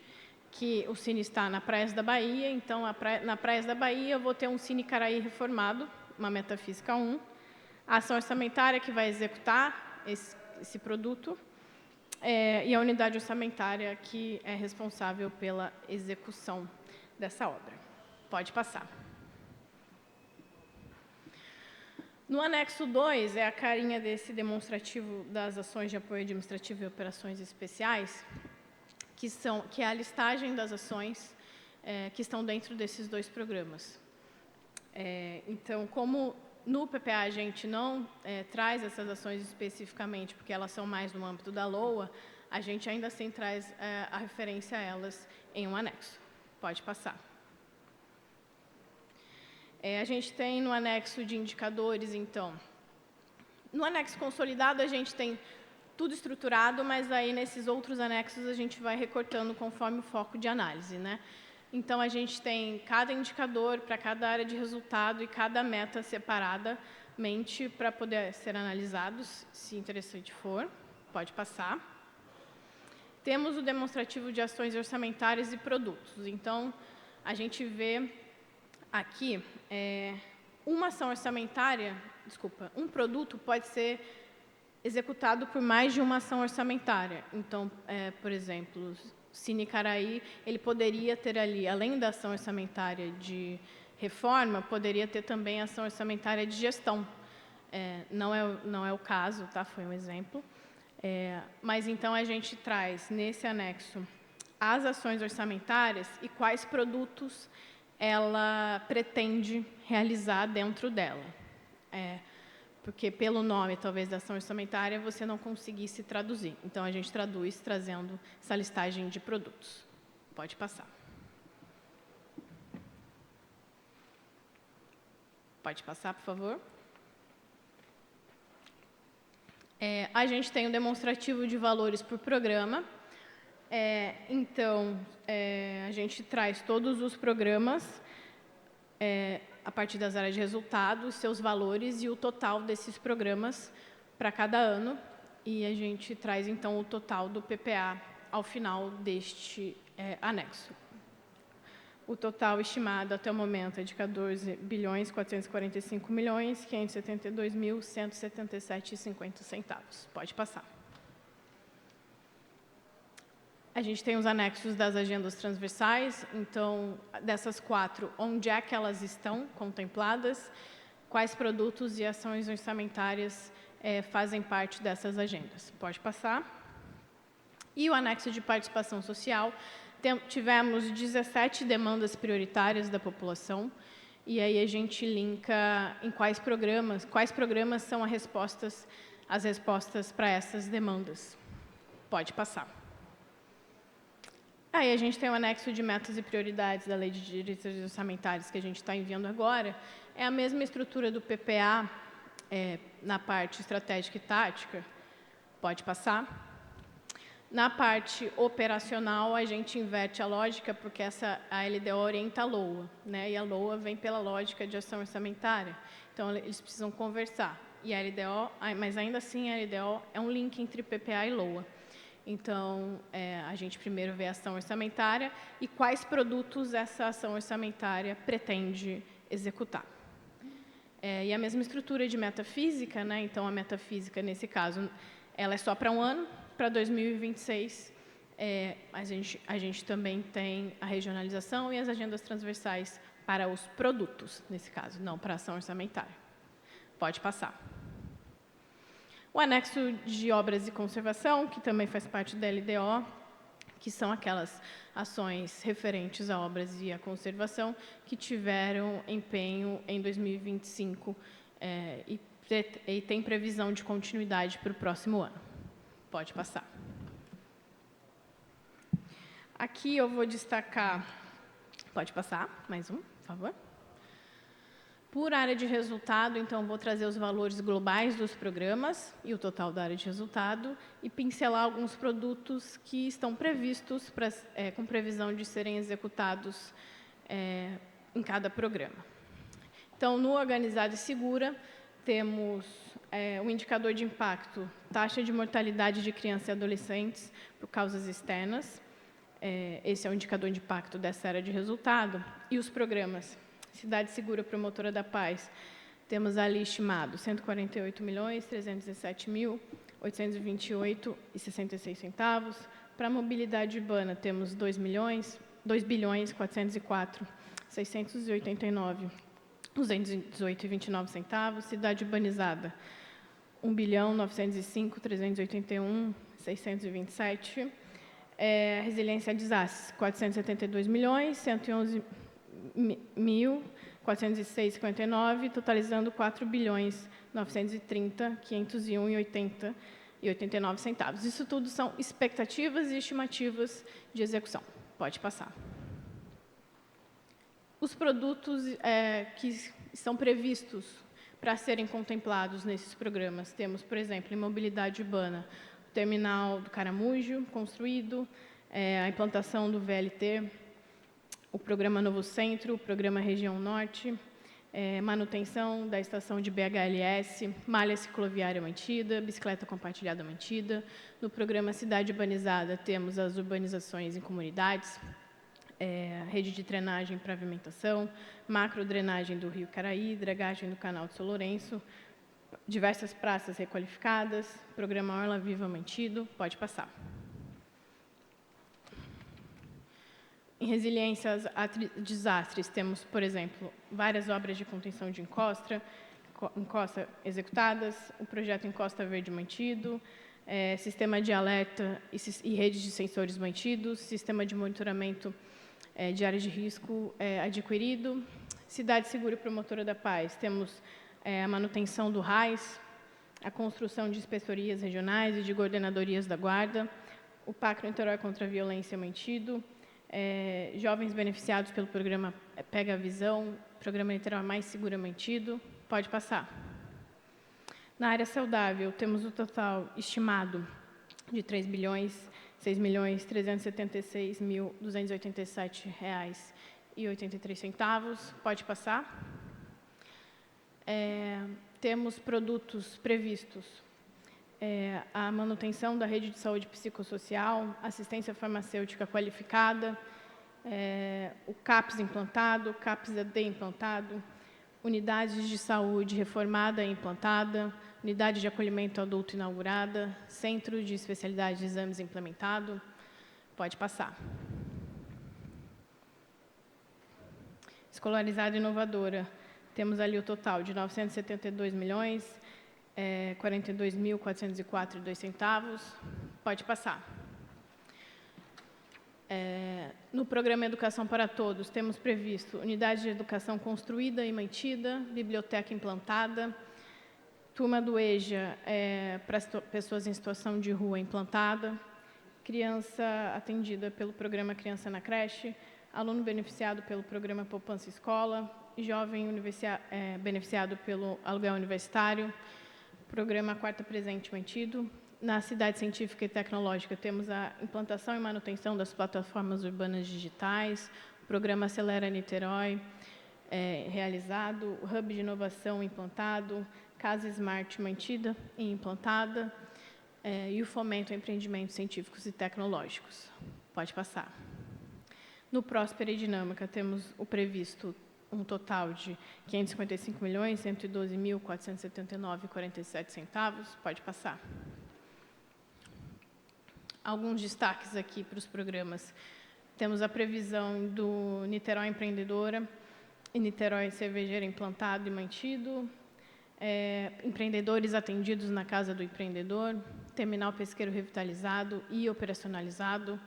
que o Cine está na Praias da Bahia, então, na Praias da Bahia eu vou ter um Cine Caraí reformado, uma metafísica 1, a ação orçamentária que vai executar esse produto, e a unidade orçamentária que é responsável pela execução dessa obra. Pode passar. No anexo 2, é a carinha desse demonstrativo das ações de apoio administrativo e operações especiais, que é a listagem das ações que estão dentro desses dois programas. Então, como no PPA a gente não traz essas ações especificamente, porque elas são mais no âmbito da LOA, a gente ainda assim traz a referência a elas em um anexo. Pode passar. A gente tem no anexo de indicadores, então. No anexo consolidado, a gente tem tudo estruturado, mas aí nesses outros anexos a gente vai recortando conforme o foco de análise, né? Então, a gente tem cada indicador para cada área de resultado e cada meta separadamente para poder ser analisados, se interessante for. Pode passar. Temos o demonstrativo de ações orçamentárias e produtos. Então, a gente vê aqui uma ação orçamentária, um produto pode ser executado por mais de uma ação orçamentária. Então, por exemplo, Cine Caraí, ele poderia ter ali, além da ação orçamentária de reforma, poderia ter também ação orçamentária de gestão. Não é o caso, tá? Foi um exemplo. Mas, então, a gente traz, nesse anexo, as ações orçamentárias e quais produtos ela pretende realizar dentro dela. Porque, pelo nome, talvez, da ação orçamentária, você não conseguisse traduzir. Então, a gente traduz trazendo essa listagem de produtos. Pode passar. Pode passar, por favor. A gente tem um demonstrativo de valores por programa. Então, a gente traz todos os programas a partir das áreas de resultado, seus valores e o total desses programas para cada ano. E a gente traz, então, o total do PPA ao final deste anexo. O total estimado até o momento é de 14.445.572.177,50 Pode passar. A gente tem os anexos das agendas transversais, então, dessas 4, onde é que elas estão contempladas, quais produtos e ações orçamentárias fazem parte dessas agendas. Pode passar. E o anexo de participação social, tivemos 17 demandas prioritárias da população, e aí a gente linka em quais programas são as respostas para essas demandas. Pode passar. Aí a gente tem o anexo de metas e prioridades da Lei de Diretrizes Orçamentárias que a gente está enviando agora. É a mesma estrutura do PPA na parte estratégica e tática. Pode passar. Na parte operacional, a gente inverte a lógica, porque a LDO orienta a LOA, né? E a LOA vem pela lógica de ação orçamentária. Então, eles precisam conversar. E a LDO, mas ainda assim, a LDO é um link entre PPA e LOA. Então, a gente primeiro vê a ação orçamentária e quais produtos essa ação orçamentária pretende executar. E a mesma estrutura de metafísica, né? Então, a metafísica, nesse caso, ela é só para um ano, para 2026, a gente também tem a regionalização e as agendas transversais para os produtos, nesse caso, não para a ação orçamentária. Pode passar. O anexo de obras e conservação, que também faz parte da LDO, que são aquelas ações referentes a obras e a conservação que tiveram empenho em 2025 e tem previsão de continuidade para o próximo ano. Pode passar. Aqui eu vou destacar... Pode passar, mais um, por favor. Por área de resultado, então, vou trazer os valores globais dos programas e o total da área de resultado e pincelar alguns produtos que estão previstos com previsão de serem executados em cada programa. Então, no Organizada e Segura, temos o indicador de impacto, taxa de mortalidade de crianças e adolescentes por causas externas. Esse é o indicador de impacto dessa área de resultado. E os programas Cidade Segura Promotora da Paz, temos ali estimado R$ 148.317.828,66. Para a mobilidade urbana, temos R$ 2.404.689.218,29. Cidade urbanizada, R$ 1.905.381.627. Resiliência a desastres, R$ 472.111.419,86. 406,59, totalizando 4.930.501,89 centavos. Isso tudo são expectativas e estimativas de execução. Pode passar. Os produtos que estão previstos para serem contemplados nesses programas, temos, por exemplo, em mobilidade urbana, o terminal do Caramujo, construído, a implantação do VLT, o programa Novo Centro, o programa Região Norte, manutenção da estação de BHLS, malha cicloviária mantida, bicicleta compartilhada mantida. No programa Cidade Urbanizada, temos as urbanizações em comunidades, rede de drenagem para pavimentação, macrodrenagem do Rio Caraí, dragagem do Canal de São Lourenço, diversas praças requalificadas, programa Orla Viva mantido. Pode passar. Em resiliência a desastres, temos, por exemplo, várias obras de contenção de encosta executadas, o projeto Encosta Verde mantido, sistema de alerta e rede de sensores mantidos, sistema de monitoramento de áreas de risco adquirido. Cidade Segura e Promotora da Paz, temos a manutenção do RAIS, a construção de inspetoриas regionais e de coordenadorias da Guarda, o Pacto Niterói contra a Violência mantido, jovens beneficiados pelo programa Pega a Visão, programa Niterói Mais Segura mantido. Pode passar. Na área saudável, temos o total estimado de R$ 3.676.287,83. Pode passar. Temos produtos previstos. A manutenção da rede de saúde psicossocial, assistência farmacêutica qualificada, o CAPS implantado, CAPS-AD implantado, unidades de saúde reformada e implantada, unidade de acolhimento adulto inaugurada, centro de especialidade de exames implementado. Pode passar. Escolarizada inovadora, temos ali o total de R$ 972.042.404,02. Pode passar. No programa Educação para Todos, temos previsto unidade de educação construída e mantida, biblioteca implantada, turma do EJA para pessoas em situação de rua implantada, criança atendida pelo programa Criança na Creche, aluno beneficiado pelo programa Poupança Escola, jovem beneficiado pelo aluguel universitário, programa Quarta Presente mantido. Na cidade científica e tecnológica, temos a implantação e manutenção das plataformas urbanas digitais, o programa Acelera Niterói realizado, o Hub de Inovação implantado, Casa Smart mantida e implantada, e o fomento a empreendimentos científicos e tecnológicos. Pode passar. No Próspera e Dinâmica, temos o previsto um total de R$ 555.112.479,47. Pode passar. Alguns destaques aqui para os programas. Temos a previsão do Niterói Empreendedora e Niterói Cervejeira implantado e mantido, empreendedores atendidos na Casa do Empreendedor, terminal pesqueiro revitalizado e operacionalizado,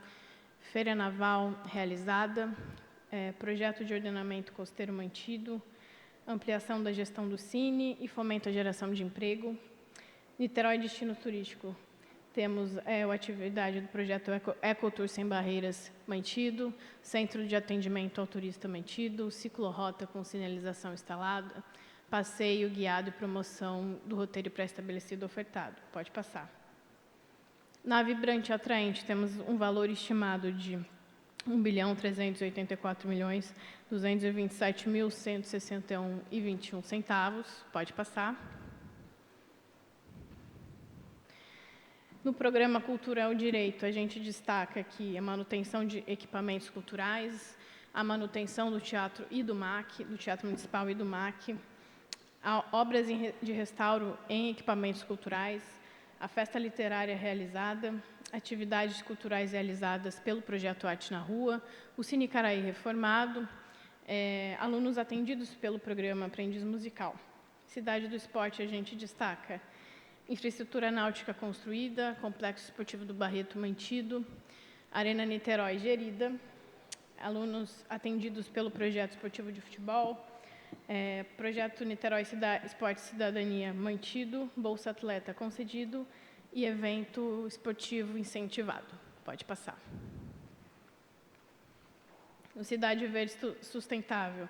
feira naval realizada, projeto de ordenamento costeiro mantido, ampliação da gestão do Cine e fomento à geração de emprego. Niterói Destino Turístico, temos a atividade do projeto Ecotour Sem Barreiras mantido, centro de atendimento ao turista mantido, ciclorrota com sinalização instalada, passeio guiado e promoção do roteiro pré-estabelecido ofertado. Pode passar. Na Vibrante Atraente, temos um valor estimado de R$ 1.384.227.161,21. Pode passar. No programa Cultural Direito, a gente destaca aqui a manutenção de equipamentos culturais, a manutenção do teatro e do MAC, do Teatro Municipal e do MAC, obras de restauro em equipamentos culturais, a festa literária realizada, atividades culturais realizadas pelo Projeto Arte na Rua, o Cine Caraí reformado, alunos atendidos pelo programa Aprendiz Musical. Cidade do Esporte, a gente destaca infraestrutura náutica construída, complexo esportivo do Barreto mantido, Arena Niterói gerida, alunos atendidos pelo projeto esportivo de futebol, Projeto Niterói Esporte e Cidadania mantido, Bolsa Atleta concedido e evento esportivo incentivado. Pode passar. No Cidade Verde Sustentável,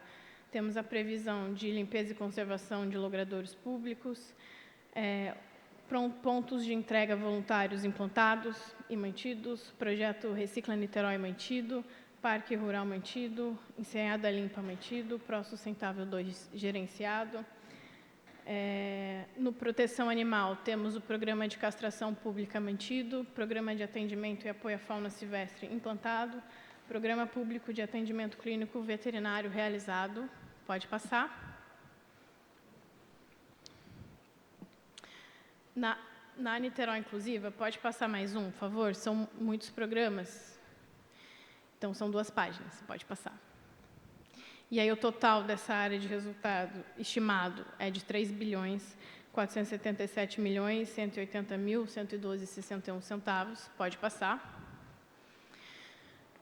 temos a previsão de limpeza e conservação de logradouros públicos, pontos de entrega voluntários implantados e mantidos, projeto Recicla Niterói mantido, Parque Rural mantido, Enseada Limpa mantido, Pró Sustentável 2 gerenciado. No Proteção Animal, temos o Programa de Castração Pública mantido, Programa de Atendimento e Apoio à Fauna Silvestre implantado, Programa Público de Atendimento Clínico Veterinário realizado. Pode passar. Na Niterói Inclusiva, pode passar mais um, por favor? São muitos programas. Então, são 2 páginas. Pode passar. E aí, o total dessa área de resultado estimado é de 3.477.180.112,61 centavos. Pode passar.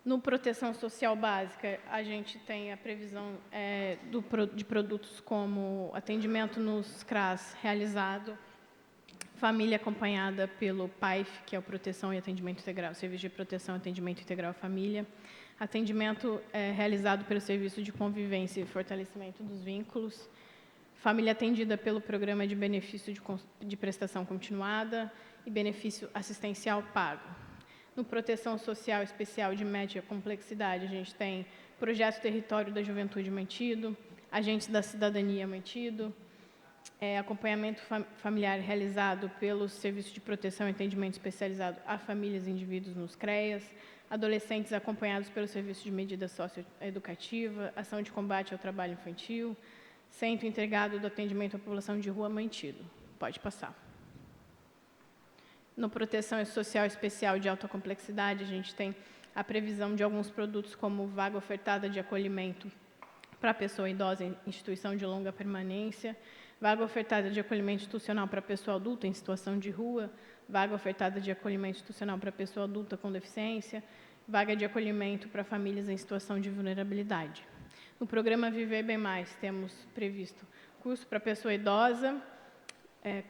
No Proteção Social Básica, a gente tem a previsão de produtos como atendimento nos CRAS realizado, família acompanhada pelo PAIF, que é o Proteção e Atendimento Integral, Serviço de Proteção e Atendimento Integral à Família, atendimento realizado pelo Serviço de Convivência e Fortalecimento dos Vínculos, família atendida pelo Programa de Benefício de Prestação Continuada e benefício assistencial pago. No Proteção Social Especial de Média Complexidade, a gente tem Projeto Território da Juventude mantido, Agentes da Cidadania mantido, acompanhamento familiar realizado pelo Serviço de Proteção e Atendimento Especializado a Famílias e Indivíduos nos CREAS, adolescentes acompanhados pelo Serviço de Medida Socioeducativa, Ação de Combate ao Trabalho Infantil, Centro Integrado do Atendimento à População de Rua mantido. Pode passar. No Proteção Social Especial de Alta Complexidade, a gente tem a previsão de alguns produtos como vaga ofertada de acolhimento para pessoa idosa em instituição de longa permanência, vaga ofertada de acolhimento institucional para pessoa adulta em situação de rua, vaga ofertada de acolhimento institucional para pessoa adulta com deficiência, vaga de acolhimento para famílias em situação de vulnerabilidade. No programa Viver Bem Mais, temos previsto curso para pessoa idosa,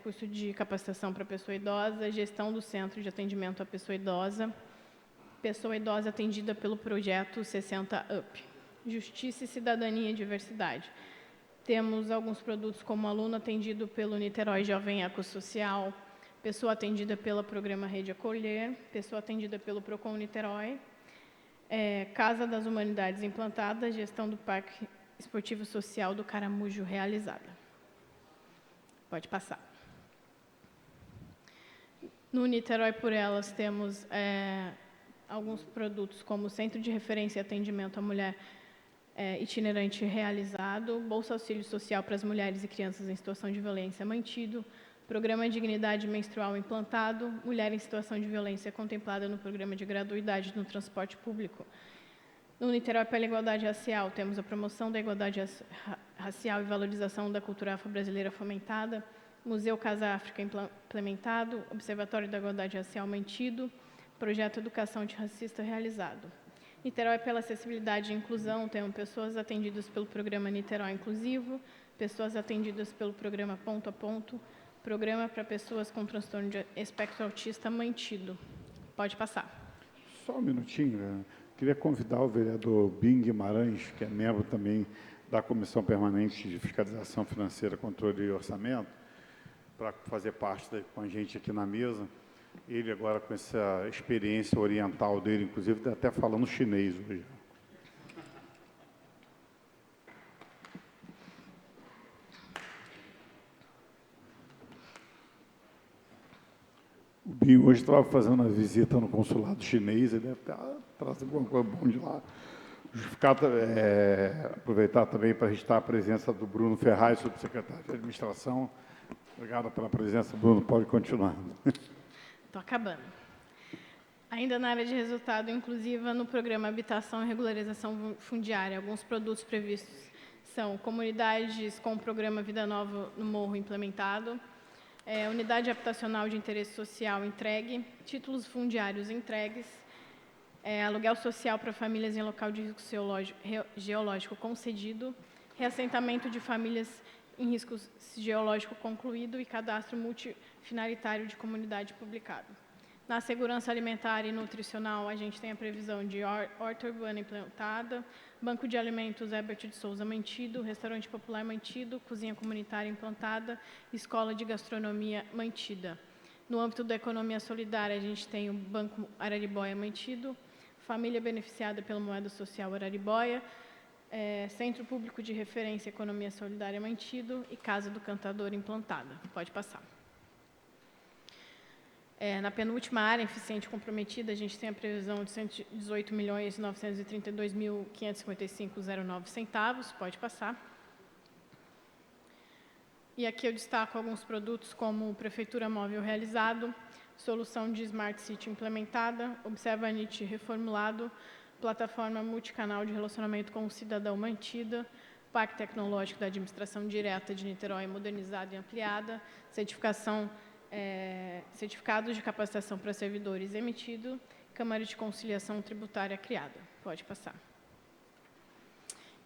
curso de capacitação para pessoa idosa, gestão do Centro de Atendimento à Pessoa Idosa atendida pelo projeto 60 UP. Justiça e Cidadania e Diversidade. Temos alguns produtos como aluno atendido pelo Niterói Jovem Ecossocial, pessoa atendida pelo Programa Rede Acolher, pessoa atendida pelo Procon Niterói, Casa das Humanidades implantada, gestão do Parque Esportivo Social do Caramujo realizada. Pode passar. No Niterói por Elas temos alguns produtos como Centro de Referência e Atendimento à Mulher itinerante realizado, Bolsa Auxílio Social para as mulheres e crianças em situação de violência mantido, Programa Dignidade Menstrual implantado, Mulher em Situação de Violência contemplada no Programa de Gratuidade no Transporte Público. No Niterói pela Igualdade Racial, temos a promoção da igualdade racial e valorização da cultura afro-brasileira fomentada, Museu Casa África implementado, Observatório da Igualdade Racial mantido, Projeto Educação Antirracista realizado. Niterói pela Acessibilidade e Inclusão, temos pessoas atendidas pelo Programa Niterói Inclusivo, pessoas atendidas pelo Programa Ponto a Ponto, Programa para Pessoas com Transtorno de Espectro Autista mantido. Pode passar. Só um minutinho. Queria convidar o vereador Bim Guimarães, que é membro também da Comissão Permanente de Fiscalização Financeira, Controle e Orçamento, para fazer parte com a gente aqui na mesa. Ele agora, com essa experiência oriental dele, inclusive, está até falando chinês hoje. O Binho hoje estava fazendo uma visita no consulado chinês, ele deve estar trazendo alguma coisa bom de lá. Aproveitar também para registrar a presença do Bruno Ferraz, subsecretário de Administração. Obrigado pela presença, Bruno. Pode continuar. Estou acabando. Ainda na área de resultado inclusiva, no programa Habitação e Regularização Fundiária, alguns produtos previstos são comunidades com o programa Vida Nova no Morro implementado, unidade habitacional de interesse social entregue, títulos fundiários entregues, aluguel social para famílias em local de risco geológico concedido, reassentamento de famílias em risco geológico concluído e cadastro multifinalitário de comunidade publicado. Na segurança alimentar e nutricional, a gente tem a previsão de horta urbana implantada, banco de alimentos Herbert de Souza mantido, restaurante popular mantido, cozinha comunitária implantada, escola de gastronomia mantida. No âmbito da economia solidária, a gente tem o Banco Araribóia mantido, família beneficiada pela moeda social Araribóia, Centro Público de Referência Economia Solidária mantido e Casa do Cantador implantada. Pode passar. Na penúltima área, eficiente comprometida, a gente tem a previsão de R$ 118.932.555,09 centavos. Pode passar. E aqui eu destaco alguns produtos como Prefeitura Móvel realizado, solução de Smart City implementada, Observa NIT reformulado, plataforma multicanal de relacionamento com o cidadão mantida, Parque Tecnológico da Administração Direta de Niterói modernizada e ampliada, certificados de capacitação para servidores emitido, Câmara de Conciliação Tributária criada. Pode passar.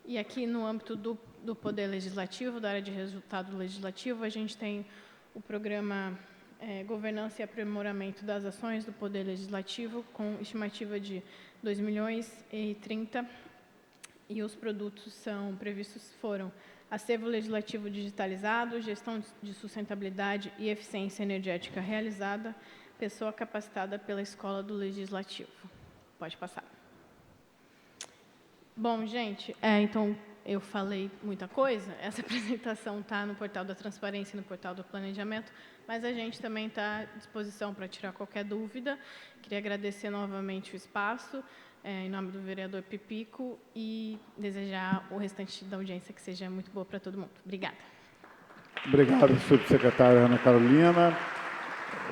E aqui, no âmbito do Poder Legislativo, da área de resultado legislativo, a gente tem o programa Governança e Aprimoramento das Ações do Poder Legislativo, com estimativa de R$ 2.030.000, e os produtos previstos foram acervo legislativo digitalizado, gestão de sustentabilidade e eficiência energética realizada, pessoa capacitada pela Escola do Legislativo. Pode passar. Bom, gente, então, eu falei muita coisa. Essa apresentação está no portal da Transparência e no portal do Planejamento, mas a gente também está à disposição para tirar qualquer dúvida. Queria agradecer novamente o espaço, em nome do vereador Pipico, e desejar o restante da audiência que seja muito boa para todo mundo. Obrigada. Obrigado, subsecretária Ana Carolina.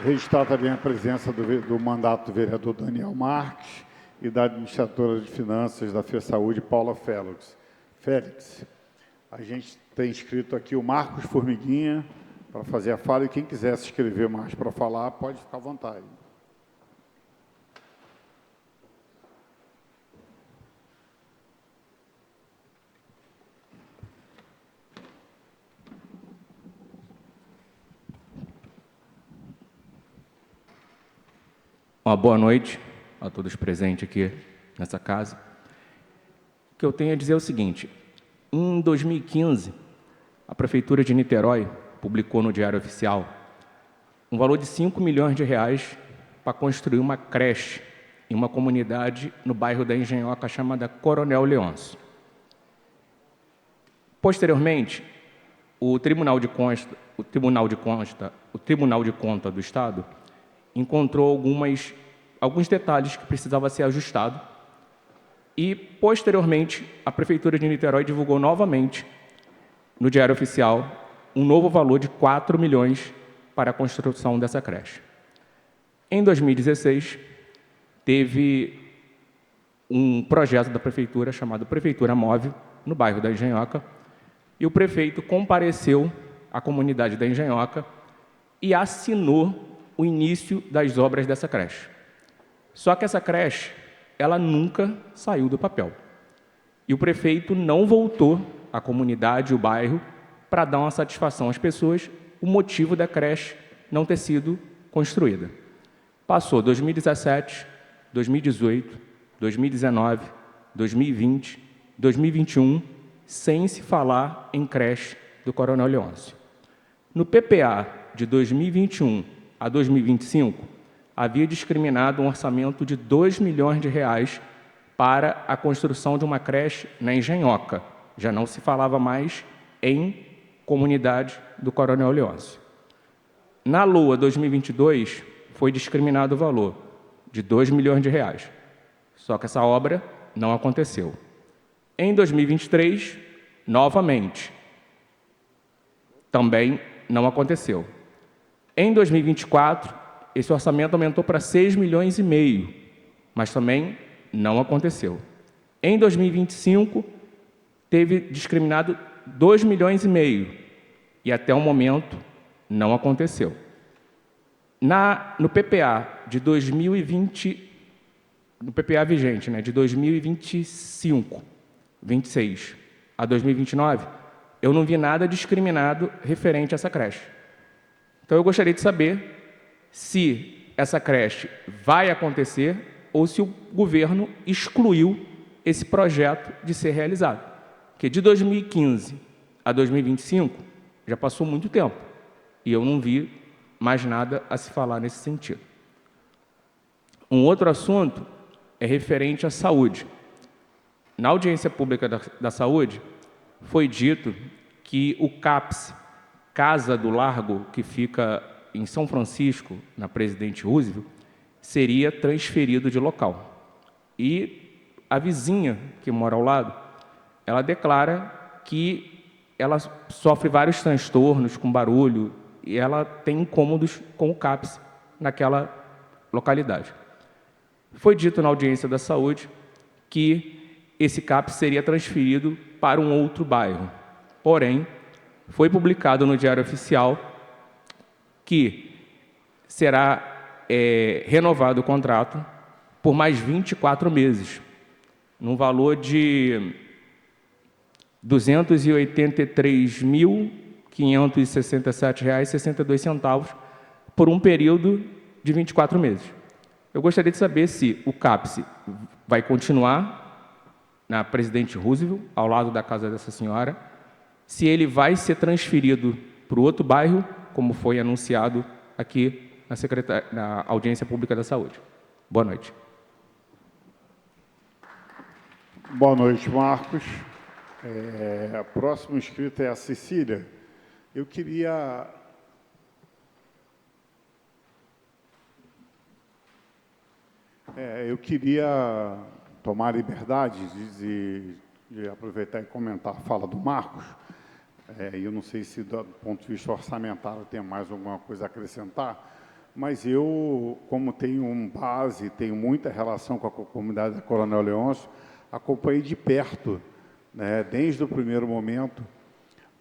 Registrar também a presença do mandato do vereador Daniel Marques e da administradora de finanças da FESaúde, Paula Félix. A gente tem inscrito aqui o Marcos Formiguinha para fazer a fala, e quem quiser se inscrever mais para falar, pode ficar à vontade. Uma boa noite a todos presentes aqui nessa casa. O que eu tenho a dizer é o seguinte: em 2015, a Prefeitura de Niterói publicou no Diário Oficial um valor de R$ 5 milhões para construir uma creche em uma comunidade no bairro da Engenhoca chamada Coronel Leôncio. Posteriormente, o Tribunal de Contas do Estado encontrou alguns detalhes que precisavam ser ajustados e, posteriormente, a Prefeitura de Niterói divulgou novamente no Diário Oficial um novo valor de R$ 4 milhões para a construção dessa creche. Em 2016, teve um projeto da Prefeitura chamado Prefeitura Móvel, no bairro da Engenhoca, e o prefeito compareceu à comunidade da Engenhoca e assinou o início das obras dessa creche. Só que essa creche, ela nunca saiu do papel. E o prefeito não voltou à comunidade, o bairro, para dar uma satisfação às pessoas, o motivo da creche não ter sido construída. Passou 2017, 2018, 2019, 2020, 2021, sem se falar em creche do Coronel Leôncio. No PPA de 2021 a 2025, havia discriminado um orçamento de R$ 2 milhões para a construção de uma creche na Engenhoca. Já não se falava mais em comunidade do Coronel Leôncio. Na LOA 2022, foi discriminado o valor de R$ 2 milhões. Só que essa obra não aconteceu. Em 2023, novamente, também não aconteceu. Em 2024, esse orçamento aumentou para R$ 6,5 milhões, mas também não aconteceu. Em 2025, teve discriminado R$ 2,5 milhões e até o momento não aconteceu. No PPA de 2020, no PPA vigente, de 2025, 26, a 2029, eu não vi nada discriminado referente a essa creche. Então, eu gostaria de saber se essa creche vai acontecer ou se o governo excluiu esse projeto de ser realizado. Porque de 2015 a 2025 já passou muito tempo e eu não vi mais nada a se falar nesse sentido. Um outro assunto é referente à saúde. Na audiência pública da saúde, foi dito que o CAPS, Casa do Largo, que fica em São Francisco, na Presidente Roosevelt, seria transferido de local. E a vizinha que mora ao lado, ela declara que ela sofre vários transtornos com barulho e ela tem incômodos com o CAPS naquela localidade. Foi dito na audiência da saúde que esse CAPS seria transferido para um outro bairro. Porém, foi publicado no Diário Oficial que será renovado o contrato por mais 24 meses, num valor de R$ 283.567,62 por um período de 24 meses. Eu gostaria de saber se o CAPS vai continuar na Presidente Roosevelt, ao lado da casa dessa senhora, se ele vai ser transferido para o outro bairro, como foi anunciado aqui na Audiência Pública da Saúde. Boa noite. Boa noite, Marcos. A próxima inscrita é a Cecília. Eu queria tomar a liberdade de aproveitar e comentar a fala do Marcos. Eu não sei se, do ponto de vista orçamentário, tem mais alguma coisa a acrescentar, mas eu, como tenho tenho muita relação com a comunidade da Coronel Leôncio, acompanhei de perto, né, desde o primeiro momento,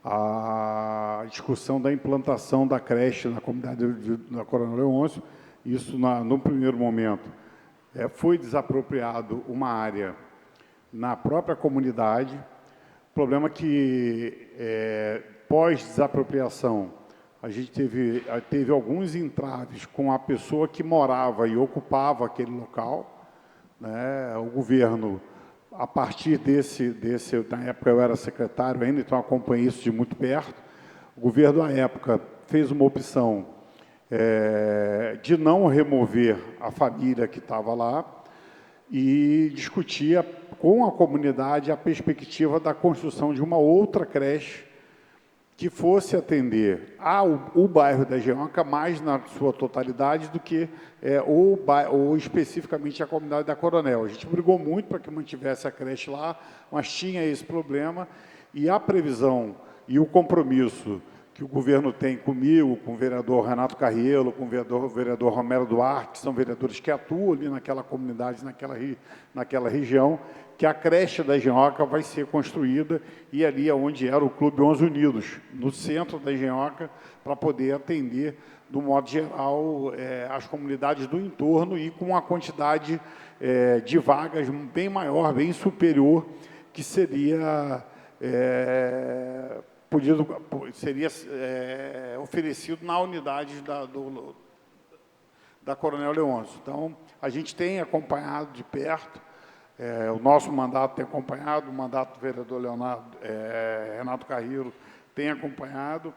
a discussão da implantação da creche na comunidade da Coronel Leôncio. Isso, no primeiro momento, foi desapropriado uma área na própria comunidade. O problema é que, pós-desapropriação, a gente teve alguns entraves com a pessoa que morava e ocupava aquele local, né? O governo, a partir na época eu era secretário ainda, então acompanhei isso de muito perto. O governo, à época, fez uma opção de não remover a família que estava lá e discutia com a comunidade a perspectiva da construção de uma outra creche que fosse atender o bairro da Engenhoca mais na sua totalidade do que ou especificamente a comunidade da Coronel. A gente brigou muito para que mantivesse a creche lá, mas tinha esse problema, e a previsão e o compromisso que o governo tem comigo, com o vereador Renato Carriello, com o vereador Romero Duarte, que são vereadores que atuam ali naquela comunidade, naquela região, que a creche da Engenhoca vai ser construída, e ali é onde era o Clube 11 Unidos, no centro da Engenhoca, para poder atender, do modo geral, as comunidades do entorno, e com uma quantidade de vagas bem maior, bem superior, que seria oferecido na unidade da Coronel Leôncio. Então, a gente tem acompanhado de perto, o nosso mandato tem acompanhado, o mandato do vereador Renato Carriello tem acompanhado,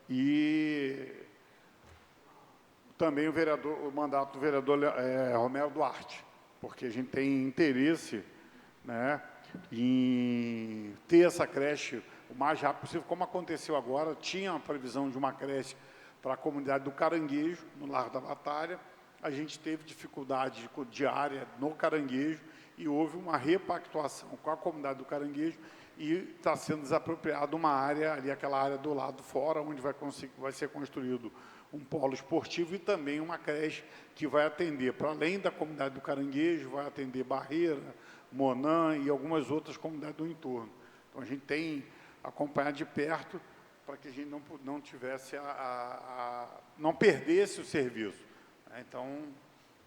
e também o mandato do vereador Romero Duarte, porque a gente tem interesse, né, em ter essa creche o mais rápido possível, como aconteceu agora. Tinha a previsão de uma creche para a comunidade do Caranguejo, no Largo da Batalha. A gente teve dificuldade de área no Caranguejo e houve uma repactuação com a comunidade do Caranguejo e está sendo desapropriada uma área ali, aquela área do lado fora, onde vai ser construído um polo esportivo e também uma creche que vai atender, para além da comunidade do Caranguejo, vai atender Barreira, Monã e algumas outras comunidades do entorno. Então, a gente tem acompanhado de perto para que a gente não tivesse não perdesse o serviço. Então,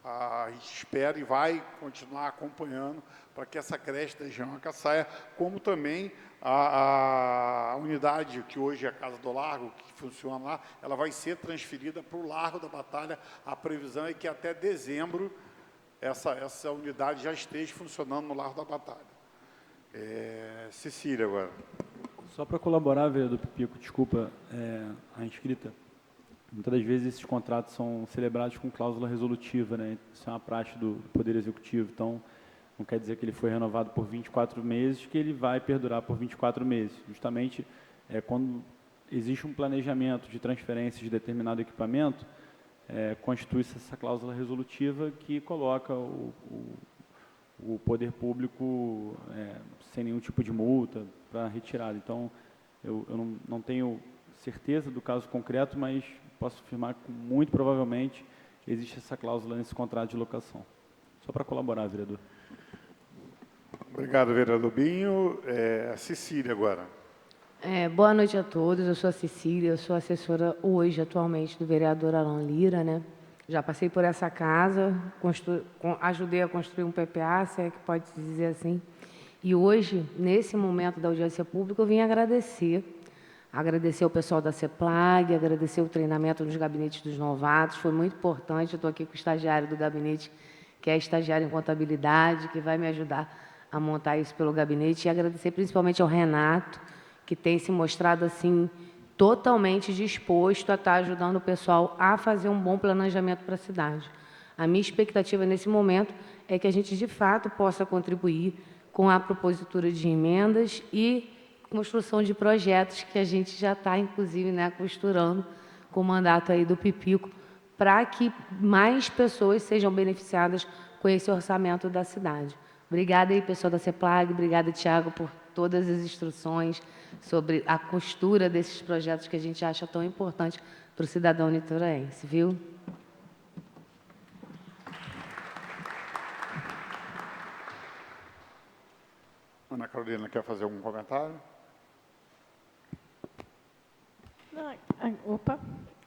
a gente espera e vai continuar acompanhando para que essa creche da Engenhoca saia, como também A unidade que hoje é a Casa do Largo, que funciona lá, ela vai ser transferida para o Largo da Batalha. A previsão é que até dezembro essa unidade já esteja funcionando no Largo da Batalha. Cecília, agora. Só para colaborar, vereador Pipico, desculpa, a inscrita, muitas das vezes esses contratos são celebrados com cláusula resolutiva, né? Isso é uma praxe do Poder Executivo, então não quer dizer que ele foi renovado por 24 meses, que ele vai perdurar por 24 meses. Justamente quando existe um planejamento de transferência de determinado equipamento, constitui-se essa cláusula resolutiva que coloca o poder público sem nenhum tipo de multa para retirada. Então, eu não tenho certeza do caso concreto, mas posso afirmar que, muito provavelmente, existe essa cláusula nesse contrato de locação. Só para colaborar, vereador. Obrigado, vereador Binho. Cecília, agora. Boa noite a todos. Eu sou a Cecília, eu sou assessora hoje, atualmente, do vereador Alan Lira, né? Já passei por essa casa, ajudei a construir um PPA, se é que pode se dizer assim. E hoje, nesse momento da audiência pública, eu vim agradecer o pessoal da CEPLAG, agradecer o treinamento nos gabinetes dos novatos, foi muito importante. Eu estou aqui com o estagiário do gabinete, que é estagiário em contabilidade, que vai me ajudar a montar isso pelo gabinete, e agradecer principalmente ao Renato, que tem se mostrado assim totalmente disposto a estar ajudando o pessoal a fazer um bom planejamento para a cidade. A minha expectativa nesse momento é que a gente, de fato, possa contribuir com a propositura de emendas e construção de projetos que a gente já está, inclusive, né, costurando com o mandato aí do Pipico, para que mais pessoas sejam beneficiadas com esse orçamento da cidade. Obrigada aí, pessoal da CEPLAG, obrigada, Tiago, por todas as instruções sobre a costura desses projetos que a gente acha tão importante para o cidadão niteroense, viu? Ana Carolina, quer fazer algum comentário?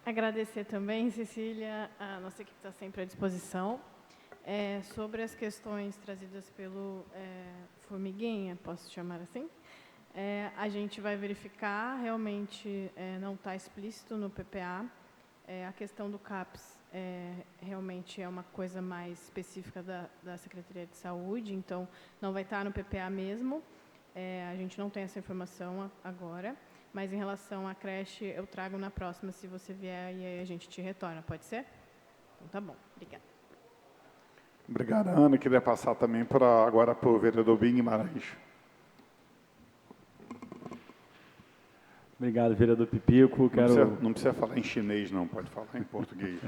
Agradecer também, Cecília, a nossa equipe está sempre à disposição. Sobre as questões trazidas pelo Formiguinha, posso chamar assim? A gente vai verificar, realmente não está explícito no PPA. A questão do CAPS realmente é uma coisa mais específica da Secretaria de Saúde, então não vai estar no PPA mesmo. A gente não tem essa informação agora, mas em relação à creche, eu trago na próxima, se você vier, e aí a gente te retorna, pode ser? Então tá bom, obrigada. Obrigado, Ana. Queria passar também agora para o vereador Binho Guimarães. Obrigado, vereador Pipico. Não precisa falar em chinês, não. Pode falar em português.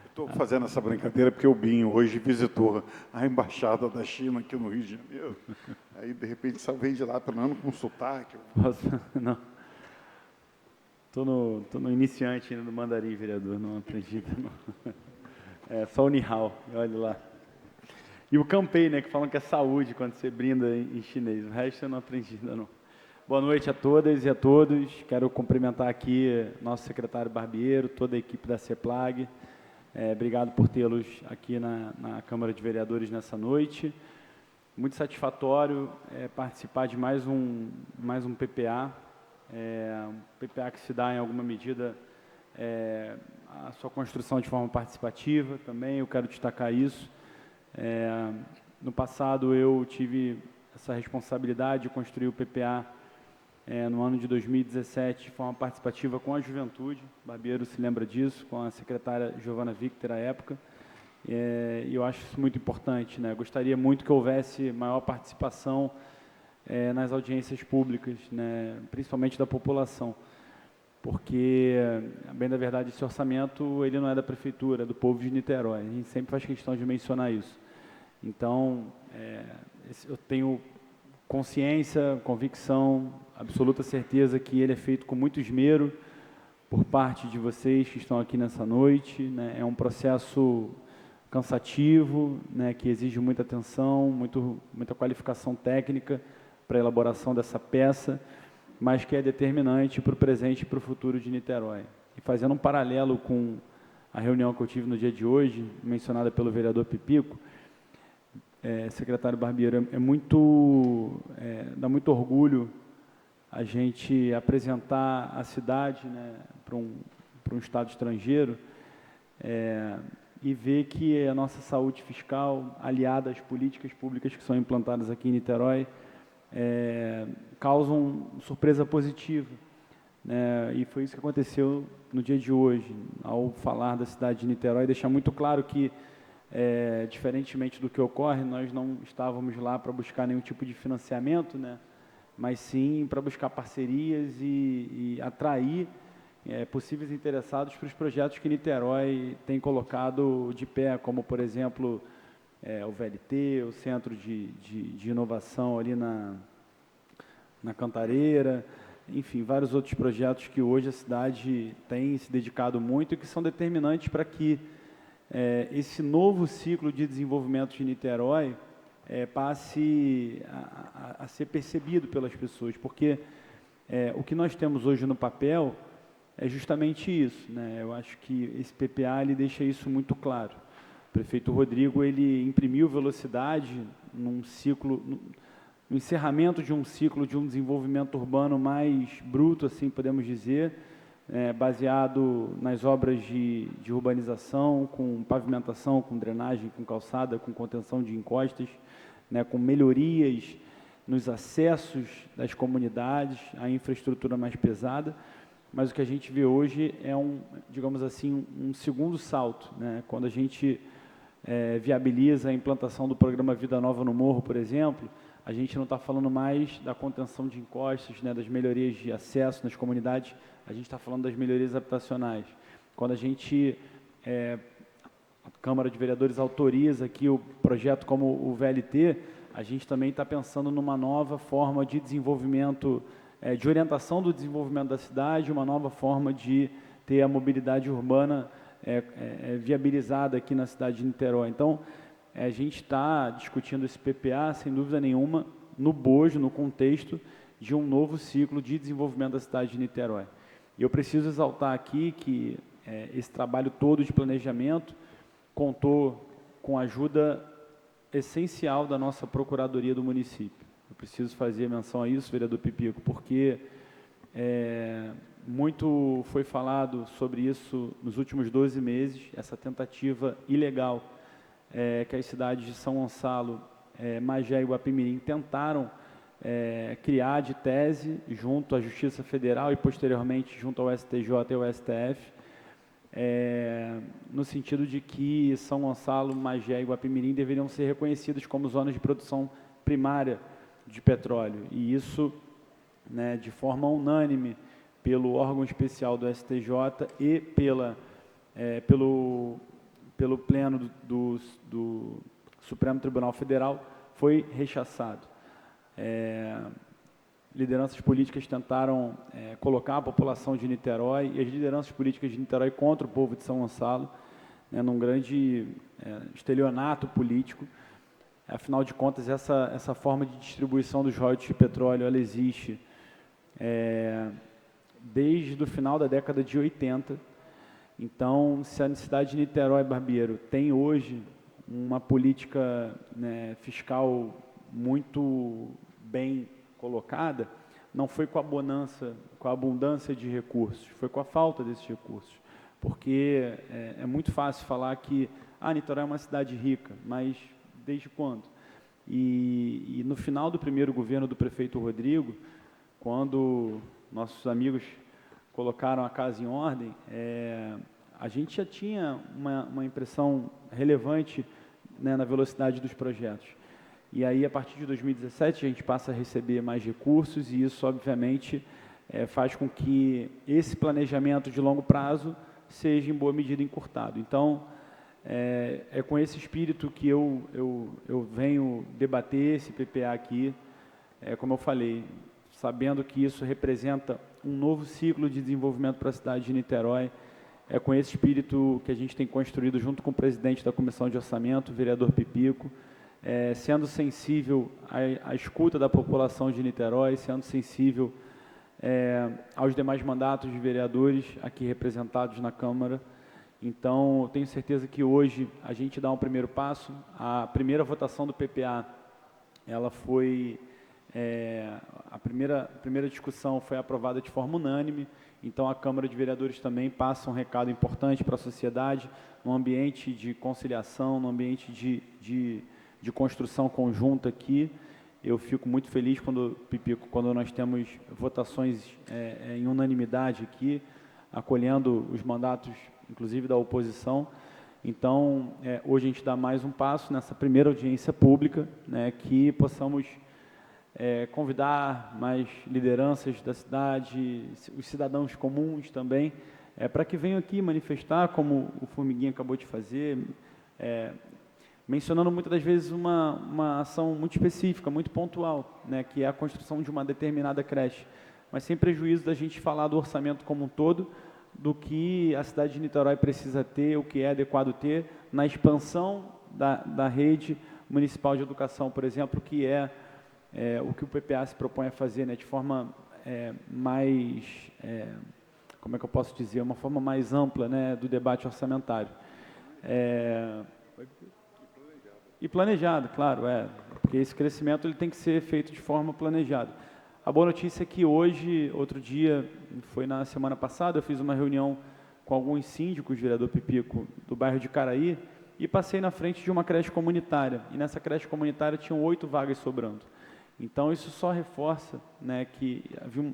Estou fazendo essa brincadeira porque o Binho hoje visitou a Embaixada da China aqui no Rio de Janeiro. Aí, de repente, só vem de lá, pelo menos com sotaque. Não. Estou no iniciante ainda do mandarim, vereador. Não aprendi. Não. Só o Nihao, olha lá. E o Campei, né, que falam que é saúde quando você brinda em chinês. O resto eu não aprendi ainda não. Boa noite a todas e a todos. Quero cumprimentar aqui nosso secretário Barbeiro, toda a equipe da CEPLAG. Obrigado por tê-los aqui na Câmara de Vereadores nessa noite. Muito satisfatório participar de mais um PPA. Um PPA que se dá, em alguma medida, a sua construção de forma participativa também, eu quero destacar isso. No passado, eu tive essa responsabilidade de construir o PPA no ano de 2017, de forma participativa com a juventude. Barbeiro se lembra disso, com a secretária Giovana Victor, à época. E eu acho isso muito importante, né? Gostaria muito que houvesse maior participação nas audiências públicas, né? Principalmente da população. Porque, bem da verdade, esse orçamento ele não é da Prefeitura, é do povo de Niterói. A gente sempre faz questão de mencionar isso. Então, eu tenho consciência, convicção, absoluta certeza que ele é feito com muito esmero por parte de vocês que estão aqui nessa noite, né? É um processo cansativo, né, que exige muita atenção, muita qualificação técnica para a elaboração dessa peça, mas que é determinante para o presente e para o futuro de Niterói. E fazendo um paralelo com a reunião que eu tive no dia de hoje, mencionada pelo vereador Pipico, secretário Barbeiro, dá muito orgulho a gente apresentar a cidade, né, para um estado estrangeiro, e ver que a nossa saúde fiscal, aliada às políticas públicas que são implantadas aqui em Niterói, causam surpresa positiva, né? E foi isso que aconteceu no dia de hoje, ao falar da cidade de Niterói, deixar muito claro que, diferentemente do que ocorre, nós não estávamos lá para buscar nenhum tipo de financiamento, né? Mas sim para buscar parcerias e atrair possíveis interessados para os projetos que Niterói tem colocado de pé, como, por exemplo, o VLT, o Centro de Inovação ali na Cantareira, enfim, vários outros projetos que hoje a cidade tem se dedicado muito e que são determinantes para que esse novo ciclo de desenvolvimento de Niterói passe a ser percebido pelas pessoas, porque o que nós temos hoje no papel é justamente isso, né? Eu acho que esse PPA ele deixa isso muito claro. O prefeito Rodrigo ele imprimiu velocidade num ciclo, no encerramento de um ciclo de um desenvolvimento urbano mais bruto, assim podemos dizer, baseado nas obras de urbanização, com pavimentação, com drenagem, com calçada, com contenção de encostas, né, com melhorias nos acessos das comunidades, a infraestrutura mais pesada, mas o que a gente vê hoje é digamos assim, um segundo salto, né, quando a gente viabiliza a implantação do programa Vida Nova no Morro, por exemplo, a gente não está falando mais da contenção de encostas, né, das melhorias de acesso nas comunidades, a gente está falando das melhorias habitacionais. Quando a gente, a Câmara de Vereadores autoriza aqui o projeto como o VLT, a gente também está pensando numa nova forma de desenvolvimento, de orientação do desenvolvimento da cidade, uma nova forma de ter a mobilidade urbana viabilizada aqui na cidade de Niterói. Então, a gente está discutindo esse PPA, sem dúvida nenhuma, no bojo, no contexto de um novo ciclo de desenvolvimento da cidade de Niterói. E eu preciso exaltar aqui que esse trabalho todo de planejamento contou com a ajuda essencial da nossa Procuradoria do município. Eu preciso fazer menção a isso, vereador Pipico, porque muito foi falado sobre isso nos últimos 12 meses, essa tentativa ilegal que as cidades de São Gonçalo, Magé e Guapimirim tentaram criar de tese junto à Justiça Federal e posteriormente junto ao STJ e ao STF, no sentido de que São Gonçalo, Magé e Guapimirim deveriam ser reconhecidos como zonas de produção primária de petróleo, e isso, né, de forma unânime pelo órgão especial do STJ e pelo Pleno do Supremo Tribunal Federal, foi rechaçado. Lideranças políticas tentaram colocar a população de Niterói e as lideranças políticas de Niterói contra o povo de São Gonçalo, num grande estelionato político. Afinal de contas, essa forma de distribuição dos royalties de petróleo, ela existe desde o final da década de 80. Então, se a cidade de Niterói, Barbeiro, tem hoje uma política, né, fiscal muito bem colocada, não foi com a bonança, com a abundância de recursos, foi com a falta desses recursos. Porque é muito fácil falar que Niterói é uma cidade rica, mas desde quando? E no final do primeiro governo do prefeito Rodrigo, quando nossos amigos colocaram a casa em ordem, a gente já tinha uma impressão relevante, né, na velocidade dos projetos. E aí, a partir de 2017, a gente passa a receber mais recursos e isso, obviamente, faz com que esse planejamento de longo prazo seja, em boa medida, encurtado. Então, é com esse espírito que eu venho debater esse PPA aqui, como eu falei, sabendo que isso representa um novo ciclo de desenvolvimento para a cidade de Niterói. É com esse espírito que a gente tem construído junto com o presidente da Comissão de Orçamento, o vereador Pipico, sendo sensível à escuta da população de Niterói, sendo sensível aos demais mandatos de vereadores aqui representados na Câmara, Então, eu tenho certeza que hoje a gente dá um primeiro passo. A primeira votação do PPA, ela foi, a primeira discussão foi aprovada de forma unânime, então a Câmara de Vereadores também passa um recado importante para a sociedade, num ambiente de conciliação, num ambiente de construção conjunta aqui. Eu fico muito feliz quando nós temos votações em unanimidade aqui, acolhendo os mandatos, inclusive da oposição. Então, hoje a gente dá mais um passo nessa primeira audiência pública, né, que possamos convidar mais lideranças da cidade, os cidadãos comuns também, para que venham aqui manifestar, como o Formiguinha acabou de fazer, mencionando muitas das vezes uma ação muito específica, muito pontual, né, que é a construção de uma determinada creche, mas sem prejuízo da gente falar do orçamento como um todo, do que a cidade de Niterói precisa ter, o que é adequado ter, na expansão da rede municipal de educação, por exemplo, que é o que o PPA se propõe a fazer, né, de forma mais, como é que eu posso dizer, uma forma mais ampla, né, do debate orçamentário. E planejado, claro, porque esse crescimento ele tem que ser feito de forma planejada. A boa notícia é que hoje, outro dia, foi na semana passada, eu fiz uma reunião com alguns síndicos, vereador Pipico, do bairro de Caraí, e passei na frente de uma creche comunitária. E nessa creche comunitária tinham 8 vagas sobrando. Então, isso só reforça, né, que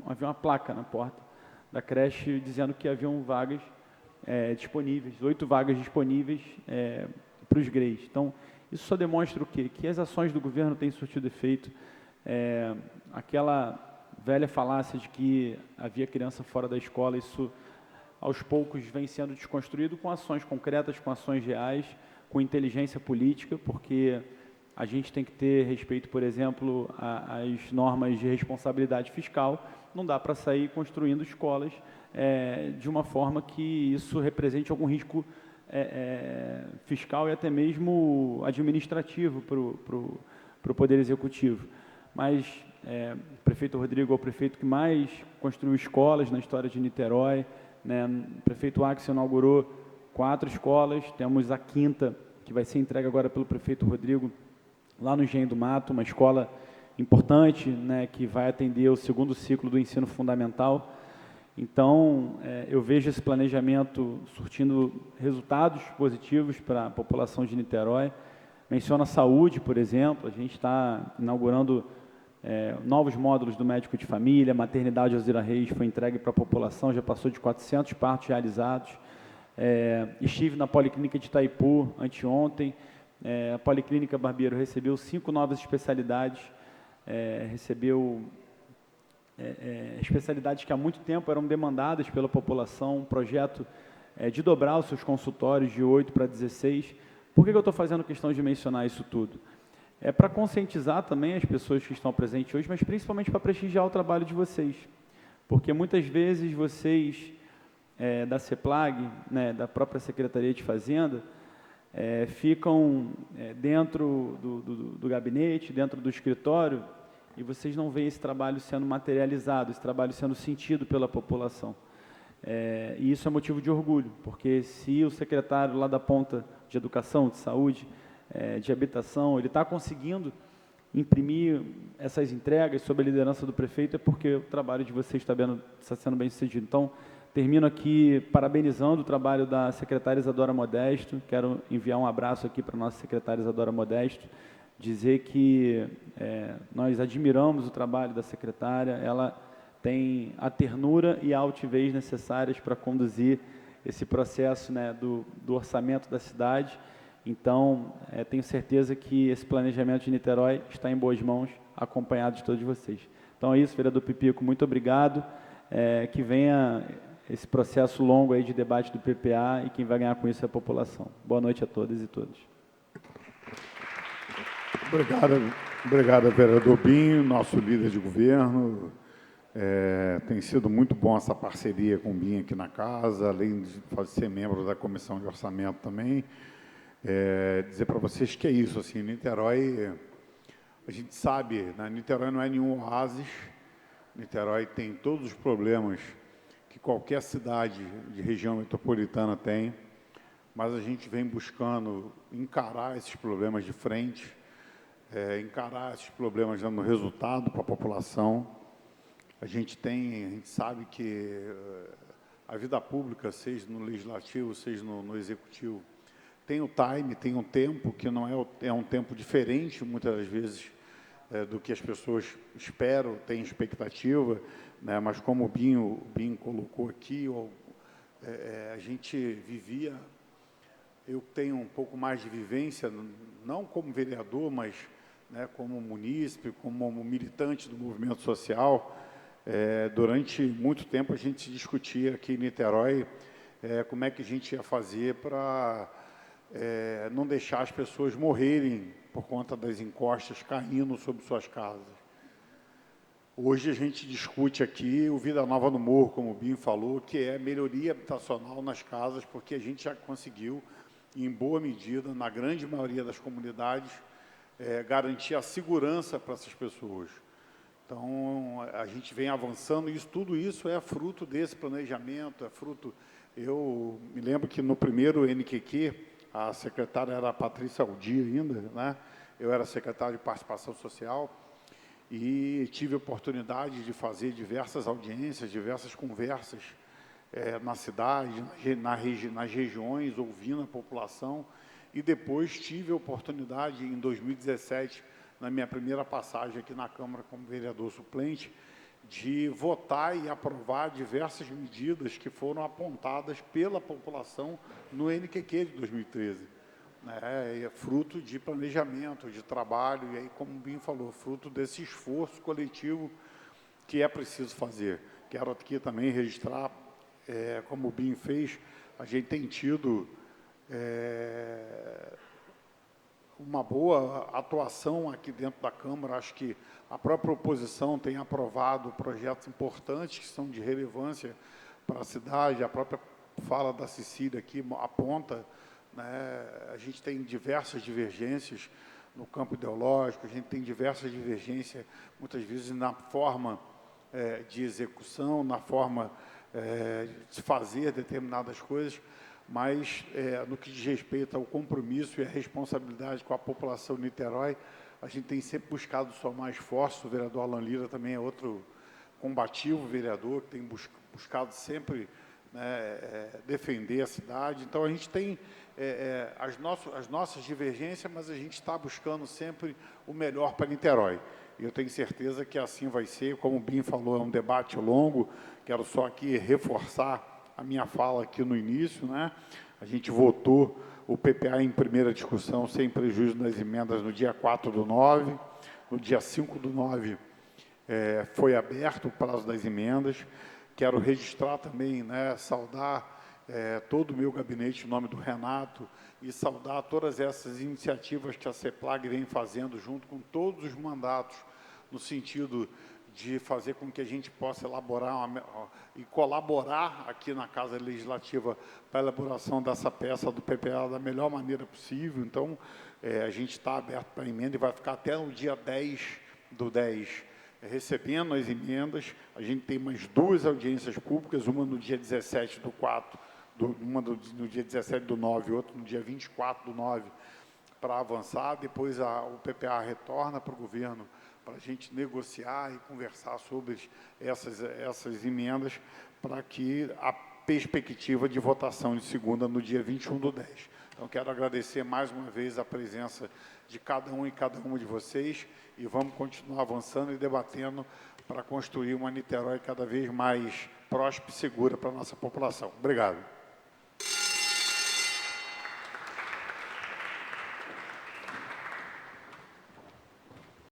havia uma placa na porta da creche dizendo que haviam vagas disponíveis, 8 vagas disponíveis para os GREIs. Então, isso só demonstra o quê? Que as ações do governo têm surtido efeito. Aquela velha falácia de que havia criança fora da escola, isso aos poucos vem sendo desconstruído com ações concretas, com ações reais, com inteligência política, porque a gente tem que ter respeito, por exemplo, às normas de responsabilidade fiscal. Não dá para sair construindo escolas de uma forma que isso represente algum risco fiscal e até mesmo administrativo para o Poder Executivo. Mas o prefeito Rodrigo é o prefeito que mais construiu escolas na história de Niterói, né? O prefeito Axel inaugurou 4 escolas, temos a 5ª, que vai ser entregue agora pelo prefeito Rodrigo, lá no Engenho do Mato, uma escola importante, né, que vai atender o 2º ciclo do ensino fundamental. Então, eu vejo esse planejamento surtindo resultados positivos para a população de Niterói. Menciona a saúde, por exemplo, a gente está inaugurando novos módulos do médico de família, maternidade Alzira Reis foi entregue para a população, já passou de 400 partos realizados. Estive na Policlínica de Itaipu anteontem, a Policlínica Barbeiro recebeu 5 novas especialidades, recebeu especialidades que há muito tempo eram demandadas pela população, um projeto de dobrar os seus consultórios de 8 para 16. Por que eu estou fazendo questão de mencionar isso tudo? É para conscientizar também as pessoas que estão presentes hoje, mas principalmente para prestigiar o trabalho de vocês. Porque muitas vezes vocês, da CEPLAG, né, da própria Secretaria de Fazenda, ficam dentro do gabinete, dentro do escritório, e vocês não veem esse trabalho sendo materializado, esse trabalho sendo sentido pela população. E isso é motivo de orgulho, porque se o secretário lá da ponta de Educação, de Saúde, de Habitação, ele está conseguindo imprimir essas entregas sob a liderança do prefeito, é porque o trabalho de vocês está sendo bem sucedido. Então, termino aqui parabenizando o trabalho da secretária Isadora Modesto. Quero enviar um abraço aqui para a nossa secretária Isadora Modesto, dizer que nós admiramos o trabalho da secretária, ela tem a ternura e a altivez necessárias para conduzir esse processo, né, do orçamento da cidade. Então, tenho certeza que esse planejamento de Niterói está em boas mãos, acompanhado de todos vocês. Então é isso, vereador Pipico, muito obrigado. Que venha esse processo longo aí de debate do PPA e quem vai ganhar com isso é a população. Boa noite a todas e todos. Obrigado, vereador Binho, nosso líder de governo. Tem sido muito bom essa parceria com o Binho aqui na casa, além de ser membro da Comissão de Orçamento também. Dizer para vocês que é isso, assim, Niterói, a gente sabe, né, Niterói não é nenhum oásis, Niterói tem todos os problemas que qualquer cidade de região metropolitana tem. mas a gente vem buscando encarar esses problemas de frente, encarar esses problemas dando resultado para a população. A gente sabe que a vida pública, seja no legislativo, seja no executivo, tem o time, tem um tempo que não é um tempo diferente, muitas das vezes, do que as pessoas esperam, têm expectativa, né? Mas como o Binho colocou aqui, a gente vivia, eu tenho um pouco mais de vivência, não como vereador, mas, né, como munícipe, como militante do movimento social. Durante muito tempo a gente discutia aqui em Niterói como é que a gente ia fazer para não deixar as pessoas morrerem por conta das encostas caindo sobre suas casas. Hoje a gente discute aqui o Vida Nova no Morro, como o Binho falou, que é melhoria habitacional nas casas, porque a gente já conseguiu, em boa medida, na grande maioria das comunidades, garantir a segurança para essas pessoas. Então, a gente vem avançando, e tudo isso é fruto desse planejamento, é fruto... Eu me lembro que no primeiro NQQ, a secretária era a Patrícia Aldi ainda, né? Eu era secretário de Participação Social e tive a oportunidade de fazer diversas audiências, diversas conversas na cidade, nas regiões, ouvindo a população. E depois tive a oportunidade, em 2017, na minha primeira passagem aqui na Câmara como vereador suplente, de votar e aprovar diversas medidas que foram apontadas pela população no NQQ de 2013. É fruto de planejamento, de trabalho, e aí, como o Binho falou, fruto desse esforço coletivo que é preciso fazer. Quero aqui também registrar, como o Binho fez, a gente tem tido uma boa atuação aqui dentro da Câmara. Acho que a própria oposição tem aprovado projetos importantes que são de relevância para a cidade. A própria fala da Cecília aqui aponta, né? A gente tem diversas divergências no campo ideológico, a gente tem diversas divergências, muitas vezes, na forma de execução, na forma de fazer determinadas coisas, mas no que diz respeito ao compromisso e à responsabilidade com a população de Niterói, a gente tem sempre buscado somar esforços. O vereador Alan Lira também é outro combativo vereador, que tem buscado sempre, né, defender a cidade. Então, a gente tem as nossas divergências, mas a gente está buscando sempre o melhor para Niterói. E eu tenho certeza que assim vai ser. Como o Binho falou, é um debate longo. Quero só aqui reforçar a minha fala aqui no início, né? A gente votou o PPA em primeira discussão, sem prejuízo das emendas, no dia 4/9. No dia 5/9, foi aberto o prazo das emendas. Quero registrar também, né, saudar todo o meu gabinete, em nome do Renato, e saudar todas essas iniciativas que a CEPLAG vem fazendo, junto com todos os mandatos, no sentido de fazer com que a gente possa elaborar e colaborar aqui na Casa Legislativa para a elaboração dessa peça do PPA da melhor maneira possível. Então, a gente está aberto para emenda e vai ficar até o dia 10/10 recebendo as emendas. A gente tem mais 2 audiências públicas, uma no dia 17/4, uma no dia 17/9, outra no dia 24/9, para avançar. Depois o PPA retorna para o governo para a gente negociar e conversar sobre essas emendas, para que a perspectiva de votação de segunda no dia 21/10. Então, quero agradecer mais uma vez a presença de cada um e cada uma de vocês, e vamos continuar avançando e debatendo para construir uma Niterói cada vez mais próspera e segura para a nossa população. Obrigado.